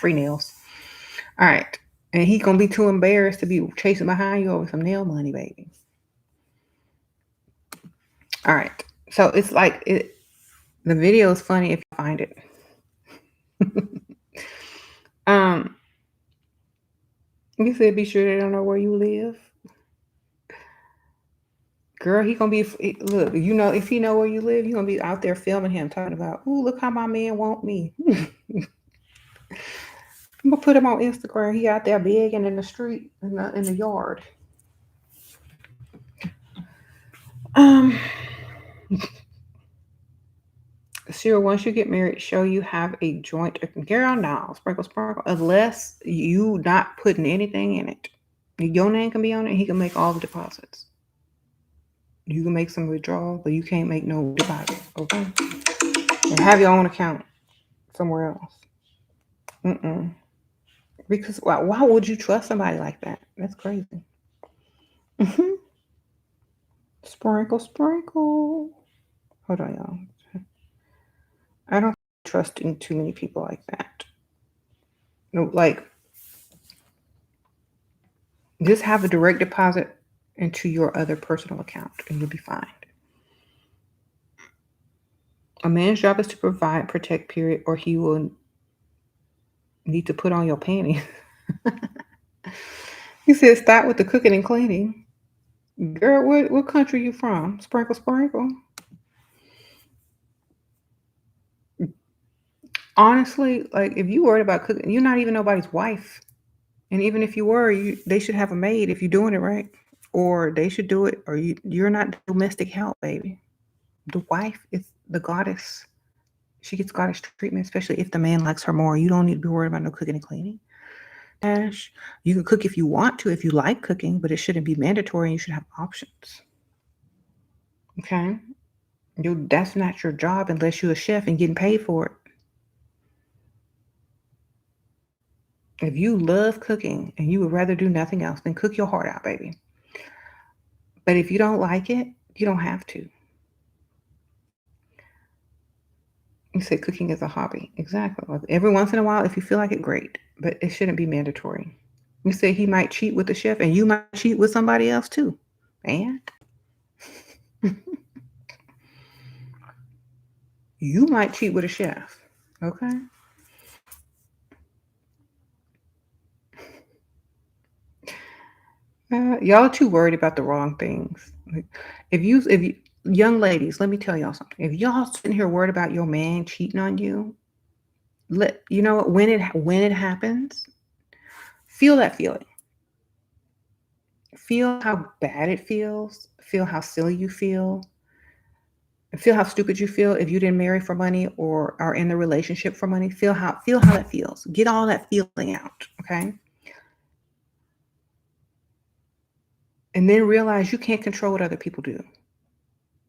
Free nails. All right. And he gonna be too embarrassed to be chasing behind you over some nail money, baby. All right. So it's like the video is funny if you find it. um, you said be sure they don't know where you live. Girl, he gonna be look. If he know where you live, you gonna be out there filming him, talking about, "Ooh, look how my man want me." I'm gonna put him on Instagram. He out there begging in the street, in the yard. Um, Sure, once you get married, show you have a joint. Girl, no, sprinkle, sprinkle. Unless you not putting anything in it, your name can be on it. He can make all the deposits. You can make some withdrawals, but you can't make no deposits. Okay, and have your own account somewhere else. Mm-mm. Because why would you trust somebody like that? That's crazy. Hmm. Sprinkle, sprinkle. Hold on, y'all. I don't trust in too many people like that. No, like just have a direct deposit into your other personal account, and you'll be fine. A man's job is to provide, protect, period, or he will need to put on your panties. He said, "Stop with the cooking and cleaning." Girl, what country you from? Sprinkle, sprinkle. Honestly, like if you worried about cooking, you're not even nobody's wife. And even if you were, they should have a maid if you're doing it right, or they should do it, or you're not domestic help, baby. The wife is the goddess. She gets goddess treatment, especially if the man likes her more. You don't need to be worried about no cooking and cleaning. Ash, you can cook if you want to, if you like cooking, but it shouldn't be mandatory. And you should have options. Okay, that's not your job unless you're a chef and getting paid for it. If you love cooking and you would rather do nothing else, then cook your heart out, baby. But if you don't like it, you don't have to. You said cooking is a hobby. Exactly. Like every once in a while, if you feel like it, great. But it shouldn't be mandatory. You say he might cheat with the chef, and you might cheat with somebody else too. And you might cheat with a chef. Okay. Y'all are too worried about the wrong things. If you, young ladies, let me tell y'all something. If y'all sitting here worried about your man cheating on you, you know what? When it happens, feel that feeling. Feel how bad it feels. Feel how silly you feel. Feel how stupid you feel if you didn't marry for money or are in the relationship for money. Feel how that feels. Get all that feeling out, okay? And then realize you can't control what other people do.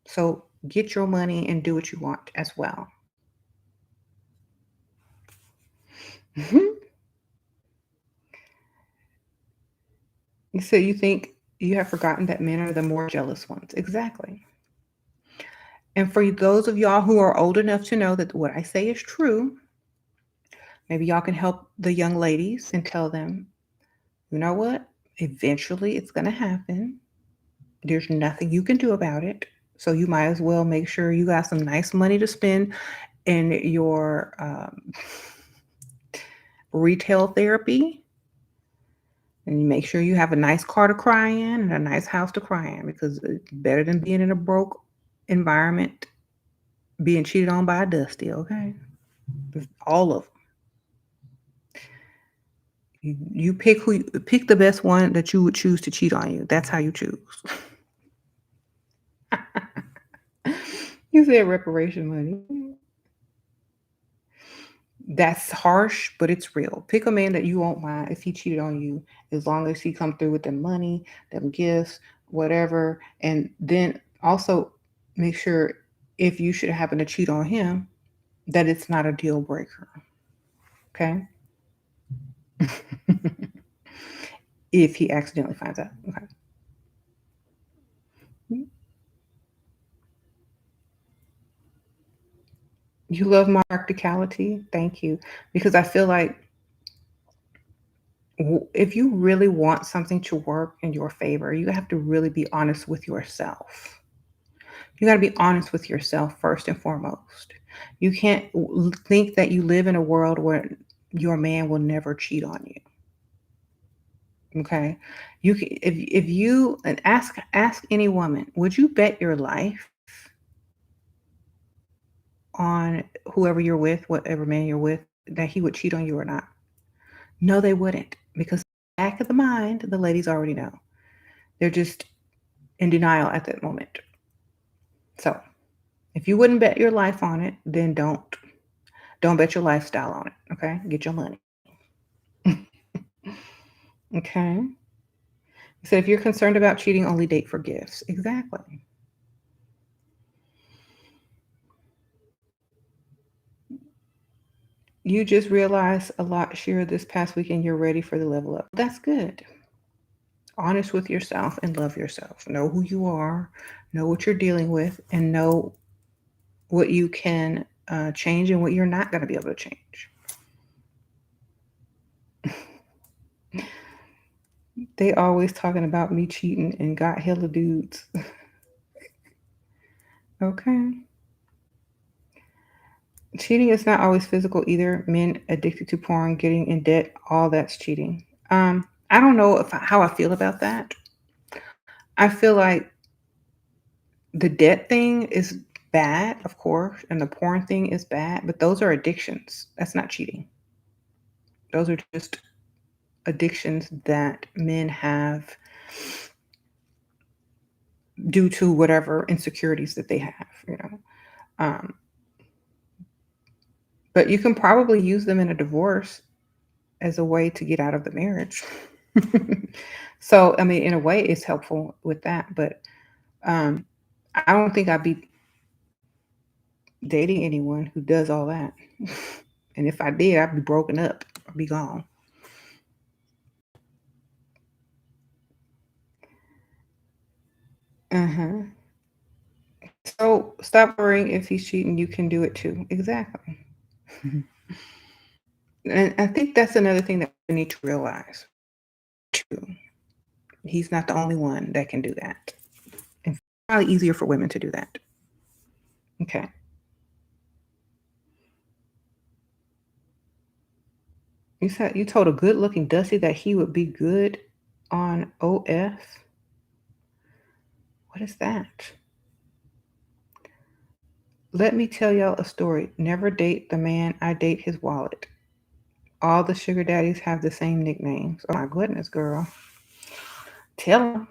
So get your money and do what you want as well. Mhm. You say you think you have forgotten that men are the more jealous ones. Exactly. And for those of y'all who are old enough to know that what I say is true, maybe y'all can help the young ladies and tell them, you know what? Eventually it's going to happen. There's nothing you can do about it. So you might as well make sure you got some nice money to spend in your retail therapy. And you make sure you have a nice car to cry in and a nice house to cry in because it's better than being in a broke environment, being cheated on by a dusty, okay? All of them. You pick pick the best one that you would choose to cheat on you. That's how you choose. You said reparation money. That's harsh, but it's real. Pick a man that you won't mind if he cheated on you, as long as he come through with the money, them gifts, whatever. And then also make sure if you should happen to cheat on him, that it's not a deal breaker. Okay. If he accidentally finds out. Okay. You love my practicality. Thank you. Because I feel like if you really want something to work in your favor, you have to really be honest with yourself. You got to be honest with yourself first and foremost. You can't think that you live in a world where your man will never cheat on you. Okay, if you and ask any woman, would you bet your life on whoever you're with, whatever man you're with, that he would cheat on you or not? No, they wouldn't, because back of the mind, the ladies already know. They're just in denial at that moment. So if you wouldn't bet your life on it, then don't bet your lifestyle on it. Okay, get your money. Okay. So if you're concerned about cheating, only date for gifts. Exactly. You just realized a lot, Shira, this past weekend. You're ready for the level up. That's good. Honest with yourself and love yourself. Know who you are, know what you're dealing with, and know what you can change and what you're not going to be able to change. They always talking about me cheating and got hella dudes. Okay. Cheating is not always physical either. Men addicted to porn, getting in debt, all that's cheating. I don't know how I feel about that. I feel like the debt thing is bad, of course, and the porn thing is bad, but those are addictions. That's not cheating. Those are just addictions that men have due to whatever insecurities that they have, you know. Um, but you can probably use them in a divorce as a way to get out of the marriage. So, I mean, in a way, it's helpful with that, but um, I don't think I'd be dating anyone who does all that. And if I did, I'd be broken up. I'd be gone. Uh-huh. So stop worrying if he's cheating. You can do it too. Exactly. And I think that's another thing that we need to realize too. He's not the only one that can do that. And it's probably easier for women to do that. Okay. You told a good looking Dusty that he would be good on OF. What is that? Let me tell y'all a story. Never date the man, I date his wallet. All the sugar daddies have the same nicknames. Oh my goodness, girl. Tell him.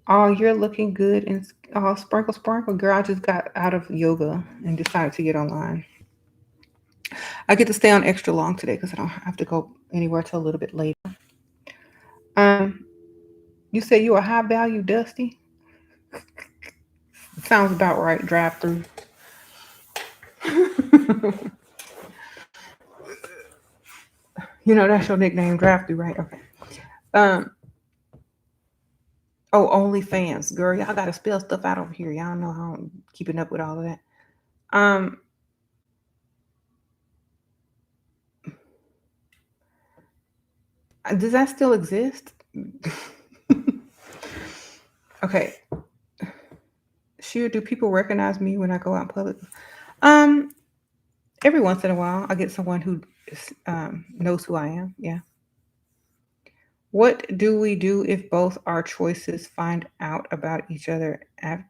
Oh, you're looking good and oh, sprinkle, sprinkle. Girl, I just got out of yoga and decided to get online. I get to stay on extra long today because I don't have to go anywhere till a little bit later. Um, you say you a high value Dusty? Sounds about right. Drive through. You know that's your nickname, drive through, right? Okay. Um. Oh, OnlyFans, girl. Y'all gotta spell stuff out over here. Y'all know how I'm keeping up with all of that. Um. Does that still exist? Okay. Sure. Do people recognize me when I go out in public? Um. Every once in a while, I get someone who knows who I am. Yeah. What do we do if both our choices find out about each other after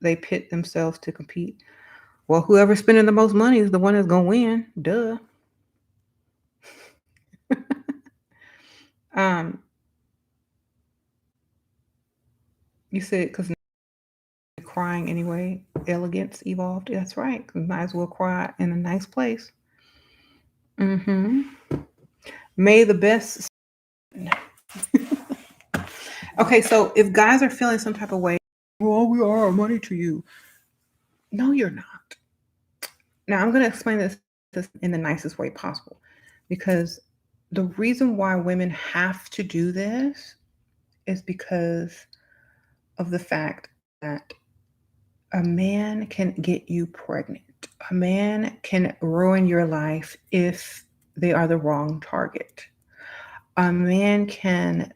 they pit themselves to compete? Well, whoever's spending the most money is the one that's gonna win. Duh. um, you said because crying anyway, elegance evolved. That's right. Might as well cry in a nice place. Mm-hmm. May the best. Okay, so if guys are feeling some type of way, well, we are our money to you. No, you're not. Now I'm going to explain this in the nicest way possible, because the reason why women have to do this is because of the fact that a man can get you pregnant. A man can ruin your life if they are the wrong target. A man can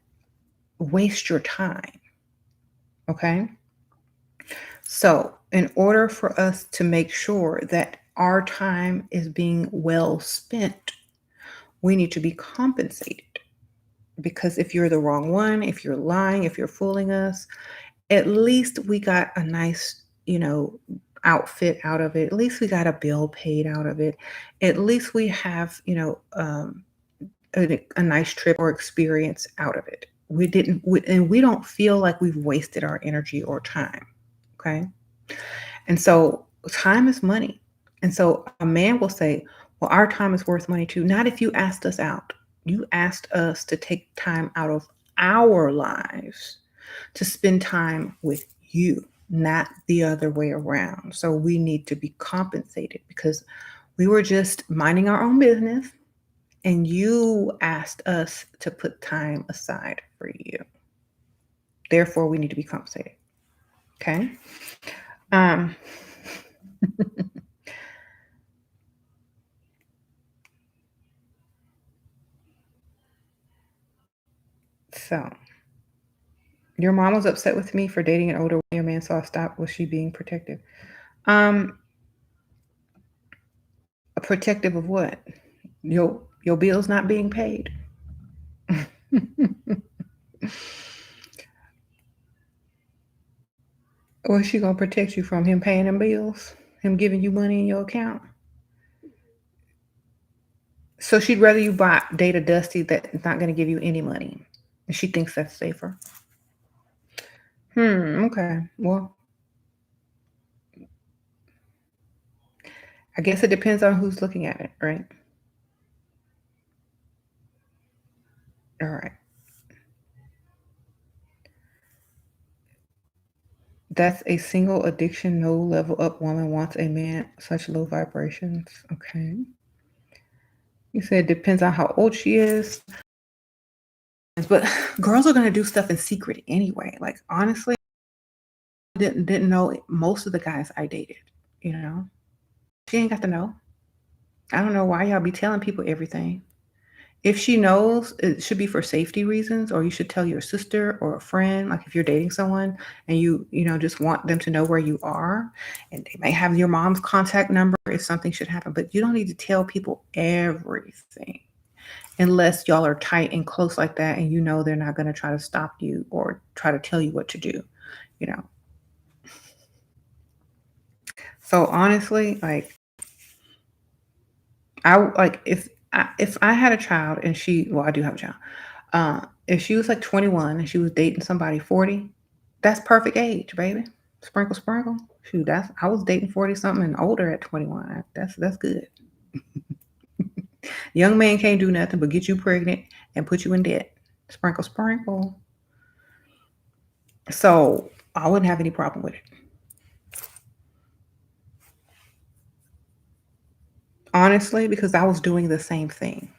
waste your time. Okay. So, in order for us to make sure that our time is being well spent, we need to be compensated. Because if you're the wrong one, if you're lying, if you're fooling us, at least we got a nice, outfit out of it. At least we got a bill paid out of it. At least we have, a nice trip or experience out of it. And we don't feel like we've wasted our energy or time. Okay. And so time is money. And so a man will say, well, our time is worth money too. Not if you asked us out. You asked us to take time out of our lives to spend time with you, not the other way around. So we need to be compensated because we were just minding our own business and you asked us to put time aside for you. Therefore, we need to be compensated. Okay. Um, so your mom was upset with me for dating an older your man, so I stopped. Was she being protective? Um, protective of what? Your bills not being paid. What's she gonna protect you from? Him paying them bills? Him giving you money in your account? So she'd rather you date a Dusty that's not gonna give you any money. And she thinks that's safer. Okay. Well, I guess it depends on who's looking at it, right? All right. That's a single addiction, no level up woman wants a man such low vibrations. Okay. You said it depends on how old she is. But girls are gonna do stuff in secret anyway. Like honestly, didn't know most of the guys I dated, you know. She ain't got to know. I don't know why y'all be telling people everything. If she knows, it should be for safety reasons, or you should tell your sister or a friend, like if you're dating someone and just want them to know where you are, and they may have your mom's contact number if something should happen, but you don't need to tell people everything unless y'all are tight and close like that and you know they're not going to try to stop you or try to tell you what to do, you know. So honestly, like if I had a child and I do have a child. If she was like 21 and she was dating somebody 40, that's perfect age, baby. Sprinkle, sprinkle. Shoot, I was dating 40 something and older at 21. That's good. Young man can't do nothing but get you pregnant and put you in debt. Sprinkle, sprinkle. So I wouldn't have any problem with it. Honestly, because I was doing the same thing.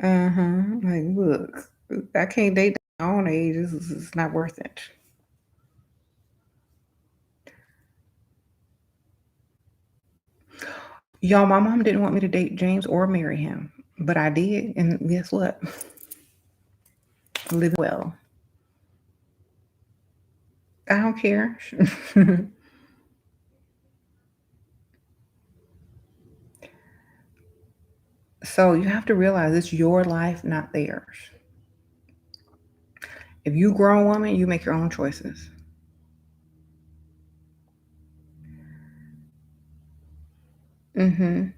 Like, look, I can't date my own age. It's not worth it. Y'all, my mom didn't want me to date James or marry him, but I did, and guess what? Living well. I don't care. So you have to realize it's your life, not theirs. If you grown woman, you make your own choices. Hmm.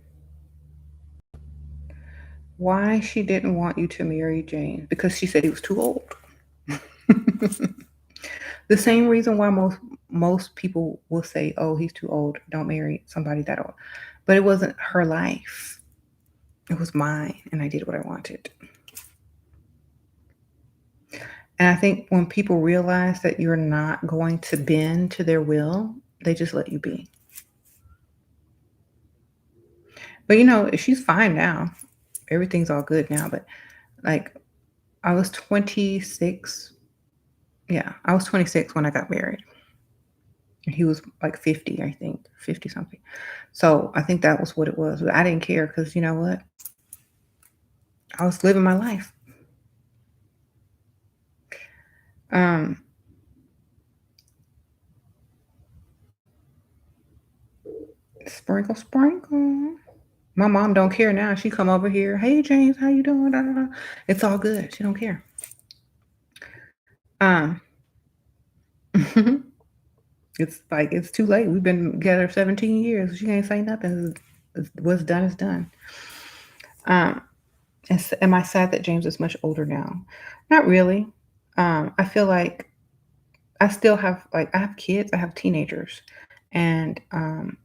Why she didn't want you to marry James? Because she said he was too old. The same reason why most people will say, "Oh, he's too old. Don't marry somebody that old." But it wasn't her life. It was mine, and I did what I wanted. And I think when people realize that you're not going to bend to their will, they just let you be. But she's fine now. Everything's all good now. But like, I was 26. Yeah, I was 26 when I got married. And he was like 50, I think, 50 something. So I think that was what it was. But I didn't care because you know what? I was living my life. Um, Sprinkle, sprinkle. My mom don't care now. She come over here. Hey James, how you doing? Da, da, da. It's all good. She don't care. Um, it's like it's too late. We've been together 17 years. She ain't say nothing. What's done is done. Um, am I sad that James is much older now? Not really. I feel like I still have I have kids. I have teenagers, and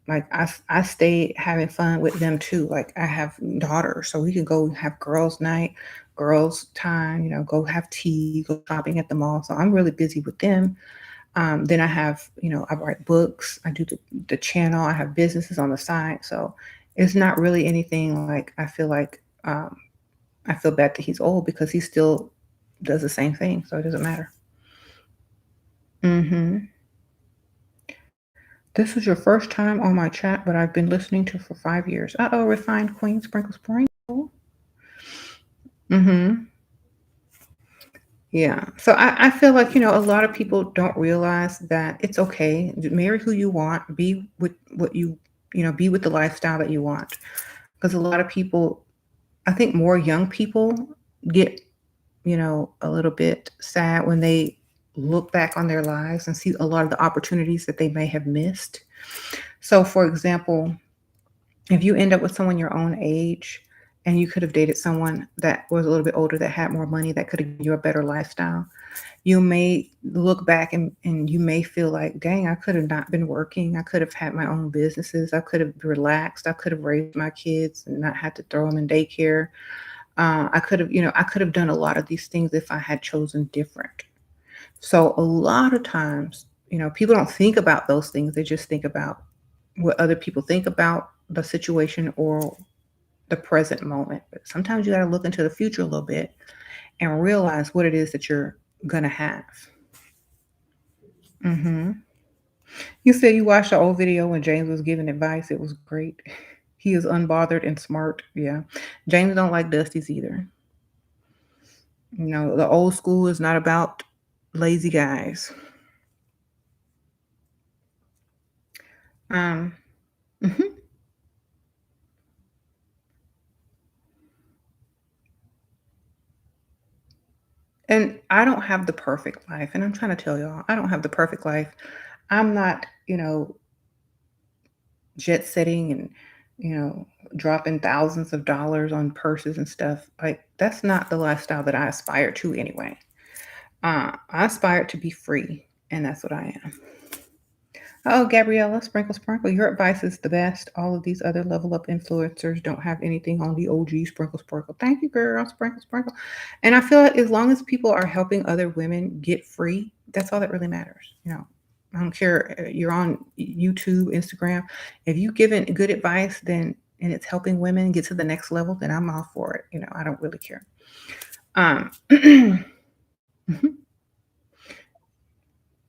like I stay having fun with them too. Like I have daughters, so we can go have girls' night, girls' time. Go have tea, go shopping at the mall. So I'm really busy with them. Then I have, I write books, I do the channel, I have businesses on the side. So it's not really anything like I feel bad that he's old because he still does the same thing. So it doesn't matter. Hmm. This was your first time on my chat, but I've been listening to for 5 years. Uh-oh, refined queen, sprinkle, sprinkle. Hmm. Yeah. So I feel like, a lot of people don't realize that it's okay. Marry who you want, be with what be with the lifestyle that you want. Because a lot of people, I think more young people get, a little bit sad when they look back on their lives and see a lot of the opportunities that they may have missed. So, for example, if you end up with someone your own age and you could have dated someone that was a little bit older that had more money that could have given you a better lifestyle, you may look back and you may feel like, dang, I could have not been working. I could have had my own businesses. I could have relaxed. I could have raised my kids and not had to throw them in daycare. I could have done a lot of these things if I had chosen different. So a lot of times, people don't think about those things. They just think about what other people think about the situation or the present moment. But sometimes you got to look into the future a little bit and realize what it is that you're going to have. Hmm. You said you watched the old video when James was giving advice. It was great. He is unbothered and smart. Yeah. James don't like Dusties either. The old school is not about lazy guys. Um, mhm. And I don't have the perfect life. And I'm trying to tell y'all, I don't have the perfect life. I'm not, jet setting and, you know, dropping thousands of dollars on purses and stuff. Like, that's not the lifestyle that I aspire to anyway. I aspire to be free, and that's what I am. Oh, Gabriella, sprinkle, sprinkle. Your advice is the best. All of these other level up influencers don't have anything on the OG sprinkle, sprinkle. Thank you, girl. Sprinkle, sprinkle. And I feel like as long as people are helping other women get free, that's all that really matters. I don't care. You're on YouTube, Instagram. If you giving good advice, then and it's helping women get to the next level, then I'm all for it. I don't really care. Um,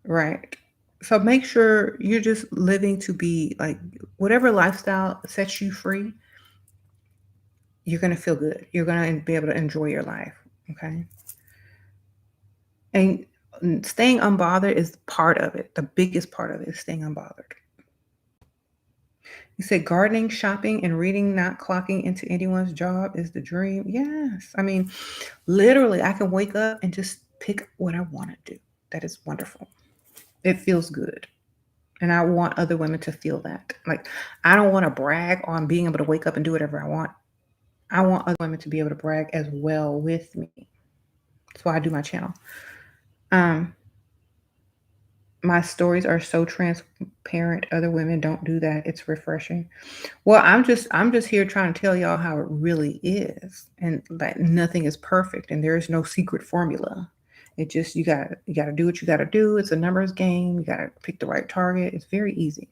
Right. So make sure you're just living to be like whatever lifestyle sets you free, you're going to feel good. You're going to be able to enjoy your life. Okay. And staying unbothered is part of it. The biggest part of it is staying unbothered. You said gardening, shopping, and reading, not clocking into anyone's job is the dream. Yes. I mean, literally, I can wake up and just pick what I want to do. That is wonderful. It feels good. And I want other women to feel that. Like, I don't want to brag on being able to wake up and do whatever I want. I want other women to be able to brag as well with me. That's why I do my channel. Um, my stories are so transparent. Other women don't do that. It's refreshing. Well, I'm just here trying to tell y'all how it really is, and that nothing is perfect, and there is no secret formula. It just you gotta do what you gotta do. It's a numbers game. You gotta pick the right target. It's very easy.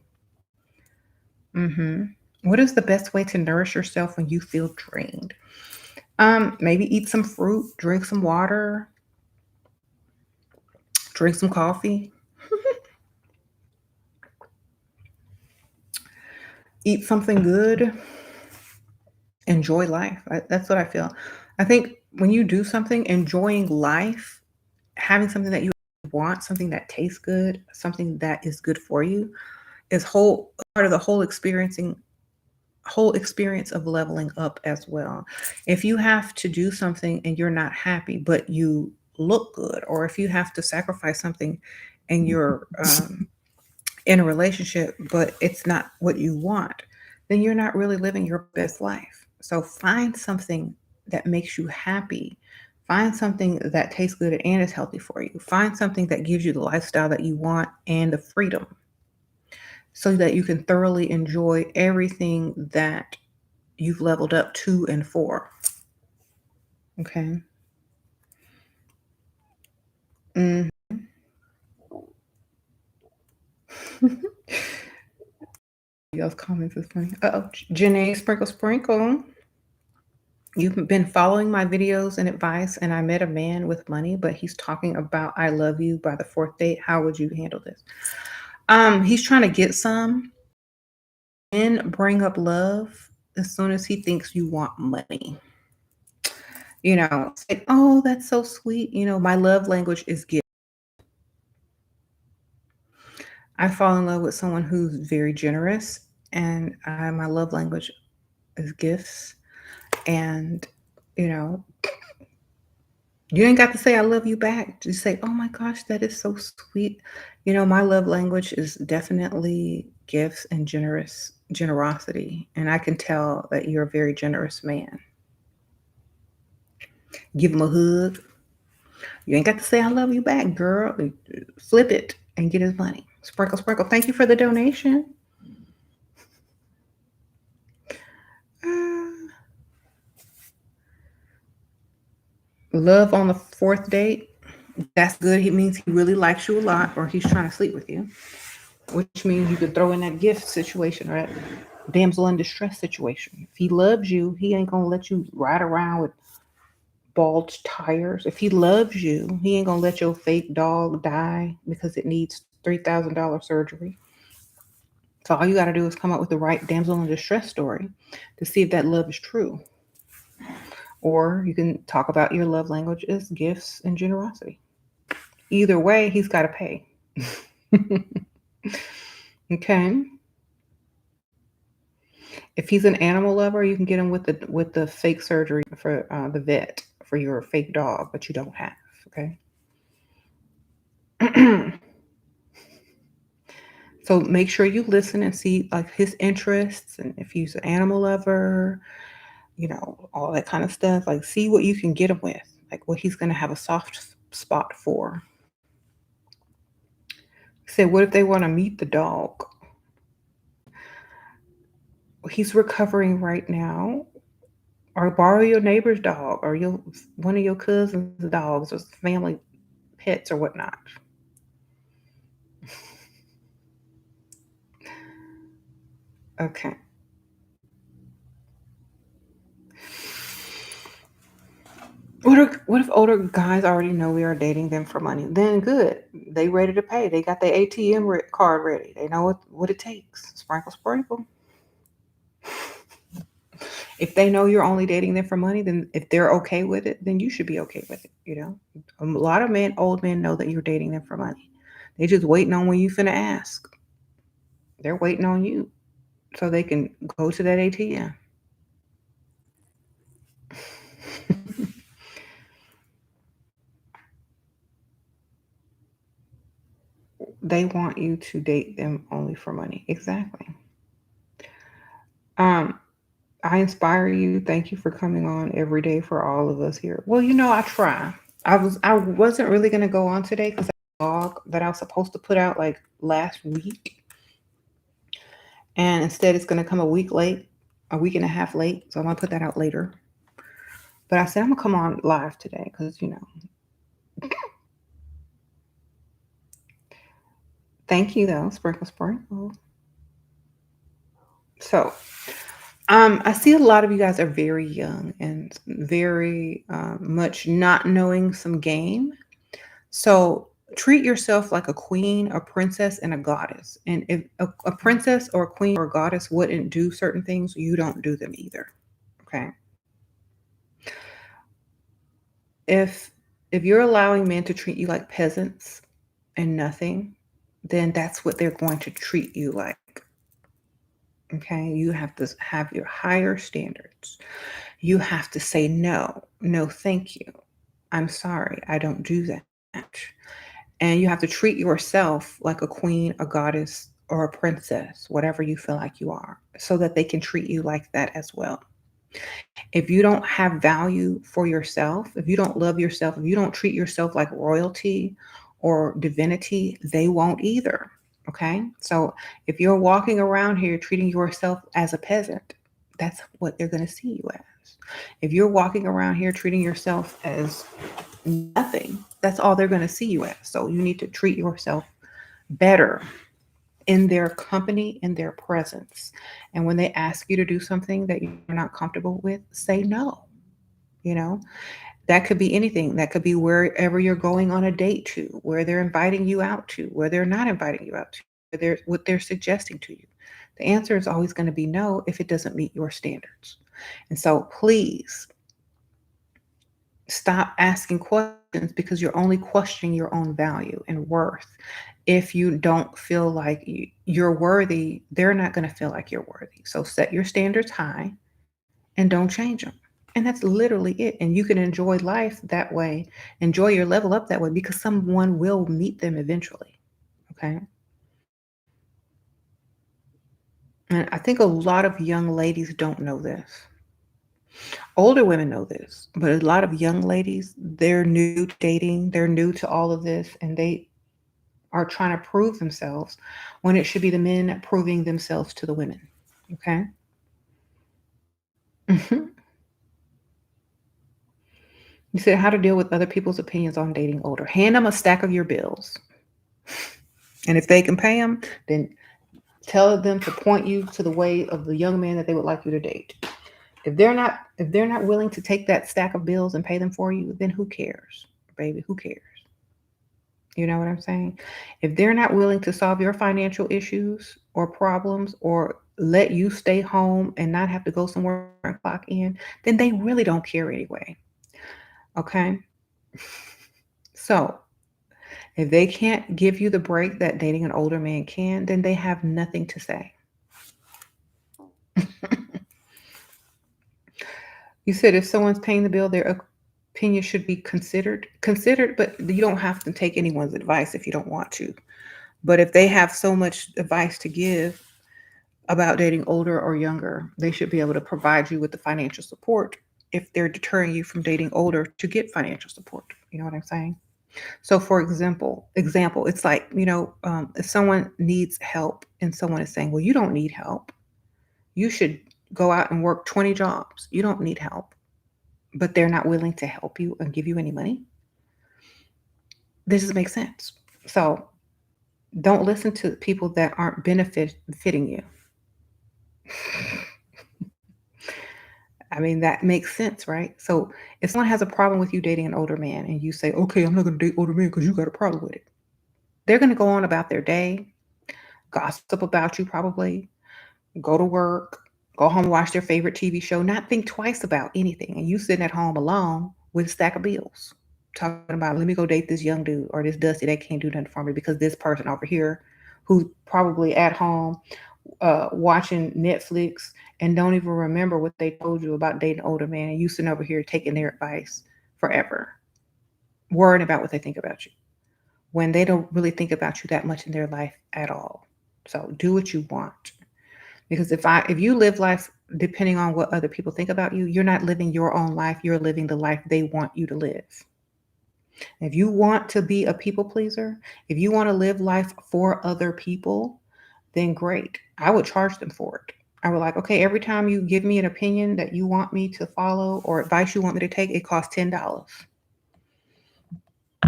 Hmm. What is the best way to nourish yourself when you feel drained? Maybe eat some fruit, drink some water, drink some coffee, eat something good, enjoy life. That's what I feel. I think when you do something, enjoying life, having something that you want, something that tastes good, something that is good for you, is whole part of the whole experience of leveling up as well. If you have to do something and you're not happy, but you look good, or if you have to sacrifice something and you're in a relationship, but it's not what you want, then you're not really living your best life. So find something that makes you happy. Find something that tastes good and is healthy for you. Find something that gives you the lifestyle that you want and the freedom so that you can thoroughly enjoy everything that you've leveled up to and for. Okay. Mm. Y'all's comments is funny. Uh-oh. Janae Sprinkle Sprinkle. You've been following my videos and advice, and I met a man with money, but he's talking about I love you by the fourth date. How would you handle this? He's trying to get some and bring up love as soon as he thinks you want money. Say, oh, that's so sweet. My love language is gift. I fall in love with someone who's very generous, and my love language is gifts. And, you know, you ain't got to say I love you back. Just say, "Oh my gosh, that is so sweet." My love language is definitely gifts and generosity, and I can tell that you're a very generous man. Give him a hug. You ain't got to say I love you back, girl. Flip it and get his money. Sprinkle, sprinkle. Thank you for the donation. Uh, love on the fourth date. That's good. It means he really likes you a lot, or he's trying to sleep with you, which means you could throw in that gift situation or that damsel in distress situation. If he loves you, he ain't gonna let you ride around with bald tires. If he loves you, he ain't gonna let your fake dog die because it needs $3,000 surgery. So all you got to do is come up with the right damsel in distress story to see if that love is true. Or you can talk about your love language as gifts and generosity. Either way, he's got to pay. Okay. If he's an animal lover, you can get him with the fake surgery for the vet for your fake dog, but you don't have. Okay. So make sure you listen and see like his interests, and if he's an animal lover, all that kind of stuff. Like, see what you can get him with, like what he's going to have a soft spot for. Say, what if they want to meet the dog? He's recovering right now. Or borrow your neighbor's dog, or one of your cousin's dogs, or family pets, or whatnot. Okay. What if older guys already know we are dating them for money? Then good. They ready to pay. They got their ATM card ready. They know what it takes. Sprinkle, sprinkle. If they know you're only dating them for money, then if they're okay with it, then you should be okay with it. A lot of old men know that you're dating them for money. They just waiting on when you finna ask. They're waiting on you. so they can go to that ATM. They want you to date them only for money. Exactly. Um, I inspire you. Thank you for coming on every day for all of us here. Well, I try. I wasn't really gonna go on today because I have a blog that I was supposed to put out like last week, and instead it's gonna come a week late, a week and a half late. So I'm gonna put that out later. But I said I'm gonna come on live today because thank you though, sprinkle sprinkle. So I see a lot of you guys are very young and very much not knowing some game. So treat yourself like a queen, a princess, and a goddess. And if a princess or a queen or a goddess wouldn't do certain things, you don't do them either. Okay. If if you're allowing men to treat you like peasants and nothing, then that's what they're going to treat you like. Okay. You have to have your higher standards. You have to say no, no, thank you. I'm sorry, I don't do that. And you have to treat yourself like a queen, a goddess, or a princess, whatever you feel like you are, so that they can treat you like that as well. If you don't have value for yourself, if you don't love yourself, if you don't treat yourself like royalty or divinity, they won't either. Okay. So if you're walking around here treating yourself as a peasant, that's what they're going to see you as. If you're walking around here treating yourself as nothing, that's all they're going to see you as. So you need to treat yourself better in their company, in their presence. And when they ask you to do something that you're not comfortable with, say no. You know, that could be anything. That could be wherever you're going on a date to, where they're inviting you out to, where they're not inviting you out to, what they're suggesting to you. The answer is always going to be no if it doesn't meet your standards. And so please stop asking questions because you're only questioning your own value and worth. If you don't feel like you're worthy, they're not going to feel like you're worthy. So set your standards high and don't change them. And that's literally it. And you can enjoy life that way, enjoy your level up that way because someone will meet them eventually. Okay. And I think a lot of young ladies don't know this. Older women know this, but a lot of young ladies, they're new to dating, they're new to all of this, and they are trying to prove themselves when it should be the men proving themselves to the women. Okay. Mhm. You said how to deal with other people's opinions on dating older. Hand them a stack of your bills. And if they can pay them, then tell them to point you to the way of the young man that they would like you to date. If they're not willing to take that stack of bills and pay them for you, then who cares? Baby, who cares? You know what I'm saying? If they're not willing to solve your financial issues or problems or let you stay home and not have to go somewhere and clock in, then they really don't care anyway. Okay? So, if they can't give you the break that dating an older man can, then they have nothing to say. You said if someone's paying the bill, their opinion should be considered, but you don't have to take anyone's advice if you don't want to. But if they have so much advice to give about dating older or younger, they should be able to provide you with the financial support if they're deterring you from dating older to get financial support. You know what I'm saying? So, for example, it's like if someone needs help and someone is saying, "Well, you don't need help. You should go out and work 20 jobs. You don't need help," but they're not willing to help you and give you any money. This doesn't make sense. So, don't listen to people that aren't benefiting you. I mean, that makes sense, right? So if someone has a problem with you dating an older man and you say, okay, I'm not going to date older men because you got a problem with it, they're going to go on about their day, gossip about you probably, go to work, go home, watch their favorite TV show, not think twice about anything. And you sitting at home alone with a stack of bills, talking about, let me go date this young dude or this Dusty that can't do nothing for me because this person over here who's probably at home watching Netflix and don't even remember what they told you about dating older man, and you sitting over here taking their advice forever, worrying about what they think about you when they don't really think about you that much in their life at all. So do what you want. Because if you live life depending on what other people think about you, you're not living your own life. You're living the life they want you to live. If you want to be a people pleaser, if you want to live life for other people, then great. I would charge them for it. I would like, okay, every time you give me an opinion that you want me to follow or advice you want me to take, it costs $10.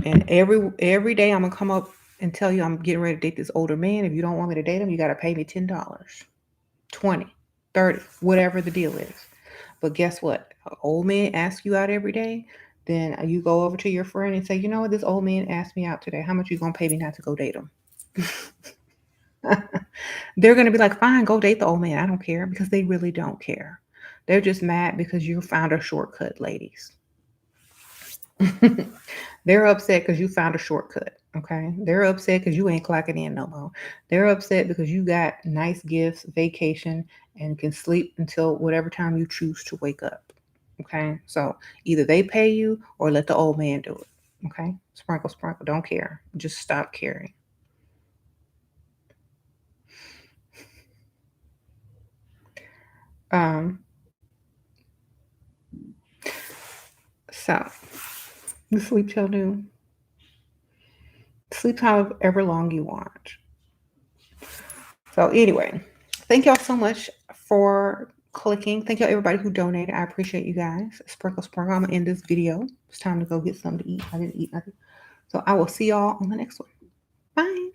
And every day I'm gonna come up and tell you I'm getting ready to date this older man. If you don't want me to date him, you gotta pay me $10, 20, 30, whatever the deal is. But guess what? An old man asks you out every day, then you go over to your friend and say, you know what, this old man asked me out today. How much you gonna pay me not to go date him? They're gonna be like, fine, go date the old man. I don't care, because they really don't care. They're just mad because you found a shortcut, ladies. They're upset because you found a shortcut. Okay. They're upset because you ain't clocking in no more. They're upset because you got nice gifts, vacation, and can sleep until whatever time you choose to wake up. Okay. So either they pay you or let the old man do it. Okay. Sprinkle, sprinkle. Don't care. Just stop caring. Um, so the sleep till noon. Sleep however long you want. So anyway, thank y'all so much for clicking. Thank y'all everybody who donated. I appreciate you guys. Sprinkle, sprinkle. I'm gonna end this video. It's time to go get something to eat. I didn't eat nothing. So I will see y'all on the next one. Bye.